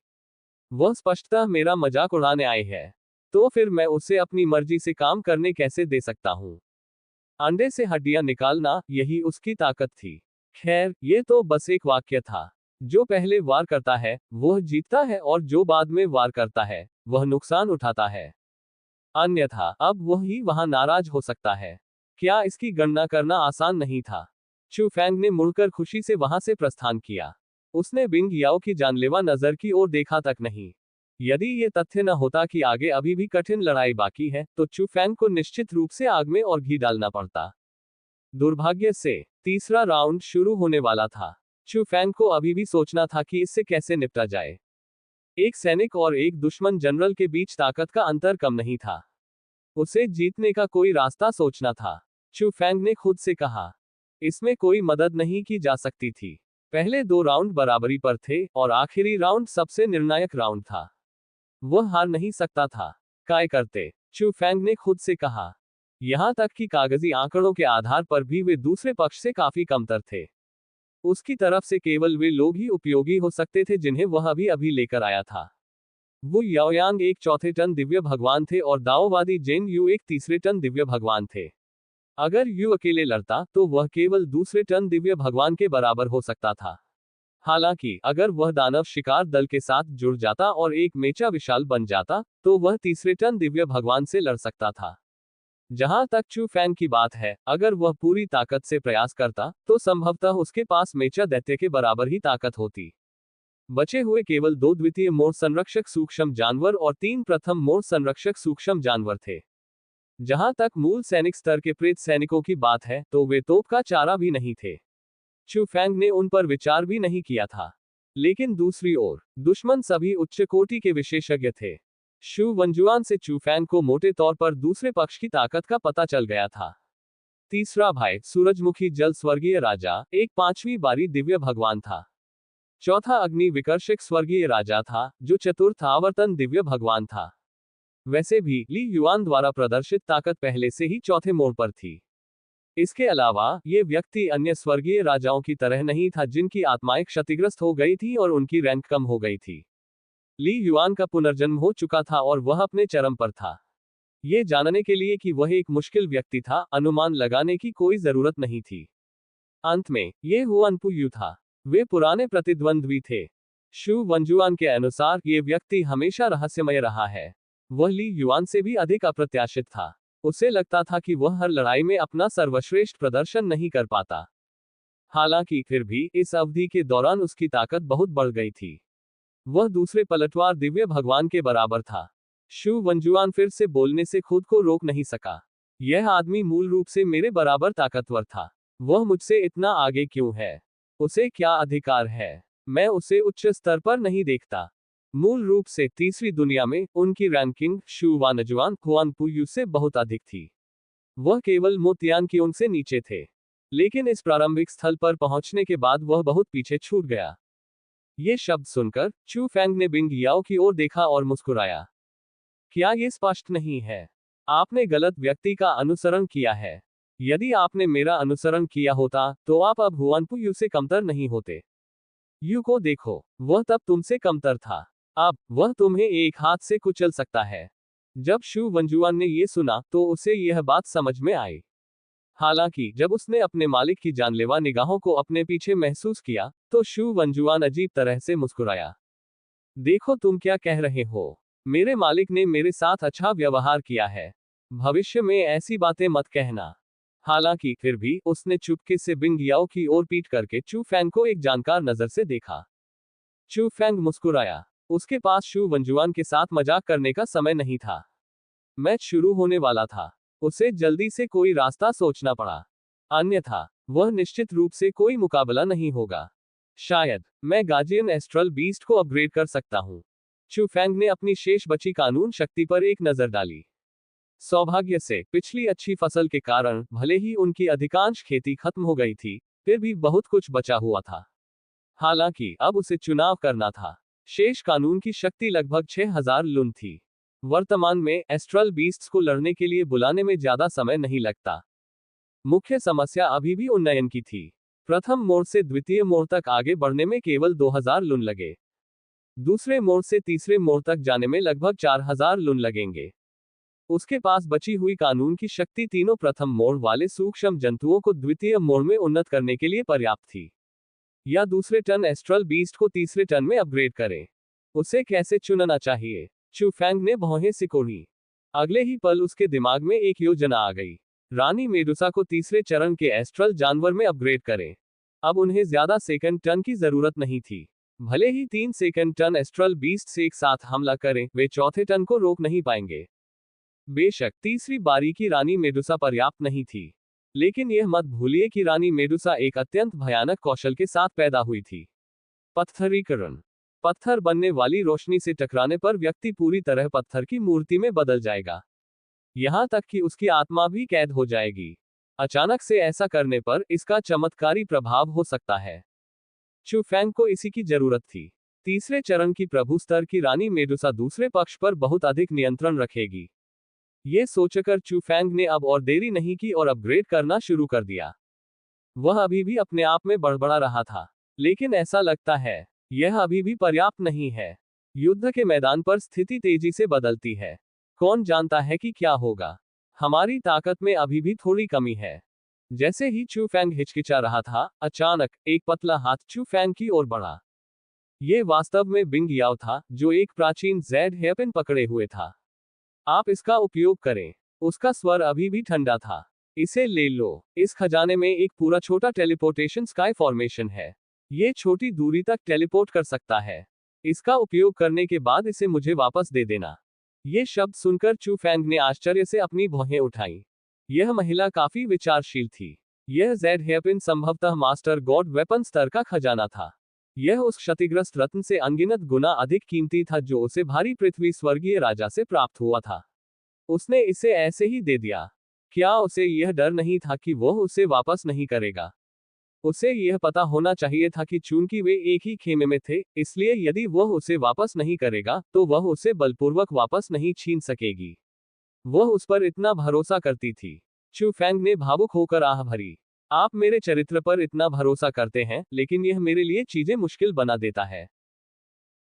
[SPEAKER 1] वह स्पष्टतः मेरा मजाक उड़ाने आई है। तो फिर मैं उसे अपनी मर्जी से काम करने कैसे दे सकता हूं? अंडे से हड्डियां निकालना, यही उसकी ताकत थी। खैर, ये तो बस एक वाक्य था। जो पहले वार करता है वह जीतता है और जो बाद में वार करता है वह नुकसान उठाता है। अन्यथा अब वह ही वहां नाराज हो सकता है। क्या इसकी गणना करना आसान नहीं था? चू फैंग ने मुड़कर खुशी से वहां से प्रस्थान किया। उसने बिंग याओ की जानलेवा नजर की ओर देखा तक नहीं। यदि ये तथ्य न होता कि आगे अभी भी कठिन लड़ाई बाकी है, तो चू फैंग को निश्चित रूप से आग में और घी डालना पड़ता। दुर्भाग्य से तीसरा राउंड शुरू होने वाला था। चू फैंग को अभी भी सोचना था कि इससे कैसे निपटा जाए। एक सैनिक और एक दुश्मन जनरल के बीच ताकत का अंतर कम नहीं था। उसे जीतने का कोई रास्ता सोचना था। चू फैंग ने खुद से कहा। इसमें कोई मदद नहीं की जा सकती थी। पहले दो राउंड बराबरी पर थे और आखिरी राउंड सबसे निर्णायक राउंड था। वह हार नहीं सकता था। काय करते, चू फैंग ने खुद से कहा। यहां तक कि कागजी आंकड़ों के आधार पर भी वे दूसरे पक्ष से काफी कमतर थे। उसकी तरफ से केवल वे लोग ही उपयोगी हो सकते थे जिन्हें वह अभी अभी लेकर आया था। वु याओयांग एक चौथे टन दिव्य भगवान थे और दाओवादी जेन यू एक तीसरे टन दिव्य भगवान थे। अगर यू अकेले लड़ता तो वह केवल दूसरे टन दिव्य भगवान के बराबर हो सकता था। हालांकि अगर वह दानव शिकार दल के साथ जुड़ जाता और एक मेचा विशाल बन जाता तो वह तीसरे टन दिव्य भगवान से लड़ सकता था। जहां तक चू फैंग की बात है, अगर वह पूरी ताकत से प्रयास करता तो संभवतः उसके पास मेचा दैत्य के बराबर ही ताकत होती। बचे हुए केवल 2 द्वितीय मोड़ संरक्षक सूक्ष्म जानवर और 3 प्रथम मोड़ संरक्षक सूक्ष्म जानवर थे। जहां तक मूल सैनिक स्तर के प्रेत सैनिकों की बात है तो वे तोप का चारा भी नहीं थे। चू फैंग ने उन पर विचार भी नहीं किया था। लेकिन दूसरी ओर दुश्मन सभी उच्च कोटि के विशेषज्ञ थे। शू वंजुआन से चू फैंग को मोटे तौर पर दूसरे पक्ष की ताकत का पता चल गया था। तीसरा भाई सूरजमुखी जल स्वर्गीय राजा एक 5वीं बारी दिव्य भगवान था। चौथा अग्नि विकर्षक स्वर्गीय राजा था जो चतुर्थ आवर्तन दिव्य भगवान था। वैसे भी ली युआन द्वारा प्रदर्शित ताकत पहले से ही चौथे मोड़ पर थी। इसके अलावा ये व्यक्ति अन्य स्वर्गीय राजाओं की तरह नहीं था जिनकी आत्माएं क्षतिग्रस्त हो गई थी और उनकी रैंक कम हो गई थी। ली युआन का पुनर्जन्म हो चुका था और वह अपने चरम पर था। ये जानने के लिए कि वह एक मुश्किल व्यक्ति था, अनुमान लगाने की कोई जरूरत नहीं थी। अंत में ये हुआनपुयू था। वे पुराने प्रतिद्वंद्वी थे। शू वंजुआन के अनुसार ये व्यक्ति हमेशा रहस्यमय रहा है। वह ली युआन से भी अधिक अप्रत्याशित था। उसे लगता था कि वह हर लड़ाई में अपना सर्वश्रेष्ठ प्रदर्शन नहीं कर पाता। हालांकि फिर भी इस अवधि के दौरान उसकी ताकत बहुत बढ़ गई थी। वह दूसरे पलटवार दिव्य भगवान के बराबर था। शू वंजुआन फिर से बोलने से खुद को रोक नहीं सका। यह आदमी मूल रूप से मेरे बराबर ताकतवर था। वह मुझसे इतना आगे क्यों है? उसे क्या अधिकार है? मैं उसे उच्च स्तर पर नहीं देखता। मूल रूप से तीसरी दुनिया में उनकी रैंकिंग शू वानजुआन हुआनपुयू से बहुत अधिक थी। वह केवल मोतियान की उनसे नीचे थे। लेकिन इस प्रारंभिक स्थल पर पहुंचने के बाद वह बहुत पीछे छूट गया। ये शब्द सुनकर चू फैंग ने बिंग याओ की ओर देखा और मुस्कुराया। क्या ये स्पष्ट नहीं है? आपने गलत व्यक्ति का अनुसरण किया है। यदि आपने मेरा अनुसरण किया होता तो आप अब हुआनपुयू से कमतर नहीं होते। यू को देखो, वह तब तुमसे कमतर था। अब वह तुम्हें एक हाथ से कुचल सकता है। जब शू वंजुआन ने यह सुना तो उसे यह बात समझ में आई। हालांकि जब उसने अपने मालिक की जानलेवा निगाहों को अपने पीछे महसूस किया तो शू वंजुआन अजीब तरह से मुस्कुराया। देखो तुम क्या कह रहे हो। मेरे मालिक ने मेरे साथ अच्छा व्यवहार किया है। भविष्य में ऐसी बातें मत कहना। हालांकि फिर भी उसने चुपके से बिंग याओ की ओर पीट करके चू फैंग को एक जानकार नजर से देखा। चू फैंग मुस्कुराया। उसके पास शू वंजुआन के साथ मजाक करने का समय नहीं था। मैच शुरू होने वाला था। उसे जल्दी से कोई रास्ता सोचना पड़ा, अन्यथा वह निश्चित रूप से कोई मुकाबला नहीं होगा। शायद मैं गार्जियन एस्ट्रल बीस्ट को अपग्रेड कर सकता हूं। चू फैंग ने अपनी शेष बची कानून शक्ति पर एक नजर डाली। सौभाग्य से पिछली अच्छी फसल के कारण भले ही उनकी अधिकांश खेती खत्म हो गई थी, फिर भी बहुत कुछ बचा हुआ था। हालांकि अब उसे चुनाव करना था। शेष कानून की शक्ति लगभग 6000 लुन थी। वर्तमान में एस्ट्रल बीस्ट्स को लड़ने के लिए बुलाने में ज्यादा समय नहीं लगता। मुख्य समस्या अभी भी उन्नयन की थी। प्रथम मोड़ से द्वितीय मोड़ तक आगे बढ़ने में केवल 2000 लुन लगे। दूसरे मोड़ से तीसरे मोड़ तक जाने में लगभग 4000 लुन लगेंगे। उसके पास बची हुई कानून की शक्ति तीनों प्रथम मोड़ वाले सूक्ष्म जंतुओं को द्वितीय मोड़ में उन्नत करने के लिए पर्याप्त थी। या दूसरे टन एस्ट्रल बीस्ट को तीसरे टन में अपग्रेड करें। उसे कैसे चुनना चाहिए? चू फैंग ने भौहें सिकोड़ी। अगले ही पल उसके दिमाग में एक योजना आ गई। रानी मेडुसा को तीसरे चरण के एस्ट्रल जानवर में अपग्रेड करें। अब उन्हें ज्यादा सेकंड टन की जरूरत नहीं थी। भले ही 3 सेकंड टन एस्ट्रल बीस्ट से एक साथ हमला करें, वे चौथे टन को रोक नहीं पाएंगे। बेशक तीसरी बारी की रानी मेडुसा पर्याप्त नहीं थी, लेकिन यह मत भूलिए कि रानी मेडुसा एक अत्यंत भयानक कौशल के साथ पैदा हुई थी। पत्थरीकरण। पत्थर बनने वाली रोशनी से टकराने पर व्यक्ति पूरी तरह पत्थर की मूर्ति में बदल जाएगा। यहां तक कि उसकी आत्मा भी कैद हो जाएगी। अचानक से ऐसा करने पर इसका चमत्कारी प्रभाव हो सकता है। चू फैंग को इसी की जरूरत थी। तीसरे चरण की प्रभु स्तर की रानी मेडुसा दूसरे पक्ष पर बहुत अधिक नियंत्रण रखेगी। ये सोचकर चू फैंग ने अब और देरी नहीं की और अपग्रेड करना शुरू कर दिया। वह अभी भी अपने आप में बड़बड़ा रहा था। लेकिन ऐसा लगता है, यह अभी भी पर्याप्त नहीं है। युद्ध के मैदान पर स्थिति तेजी से बदलती है। कौन जानता है कि क्या होगा? हमारी ताकत में अभी भी थोड़ी कमी है। जैसे ही चू फैंग हिचकिचा रहा था, अचानक एक पतला हाथ चू फैंग की ओर बढ़ा। ये वास्तव में बिंग याओ था, जो एक प्राचीन जेड हेयरपिन पकड़े हुए था। आप इसका उपयोग करें। उसका स्वर अभी भी ठंडा था। इसे ले लो। इस खजाने में एक पूरा छोटा टेलीपोर्टेशन स्काई फॉर्मेशन है। ये छोटी दूरी तक टेलीपोर्ट कर सकता है। इसका उपयोग करने के बाद इसे मुझे वापस दे देना। ये शब्द सुनकर चू फैंग ने आश्चर्य से अपनी भौहें उठाई। यह महिला काफी विचारशील थी। यह जेड हेयरपिन संभवतः मास्टर गॉड वेपन स्तर का खजाना था। यह उस क्षतिग्रस्त रत्न से अनगिनत गुना अधिक कीमती था जो उसे भारी पृथ्वी स्वर्गीय राजा से प्राप्त हुआ था। उसने इसे ऐसे ही दे दिया। क्या उसे यह डर नहीं था कि वह उसे वापस नहीं करेगा? उसे यह पता होना चाहिए था कि चूंकि वे एक ही खेमे में थे, इसलिए यदि वह उसे वापस नहीं करेगा, तो वह उसे बलपूर्वक वापस नहीं छीन सकेगी। वह उस पर इतना भरोसा करती थी। चू फैंग ने भावुक होकर आह भरी। आप मेरे चरित्र पर इतना भरोसा करते हैं, लेकिन यह मेरे लिए चीजें मुश्किल बना देता है।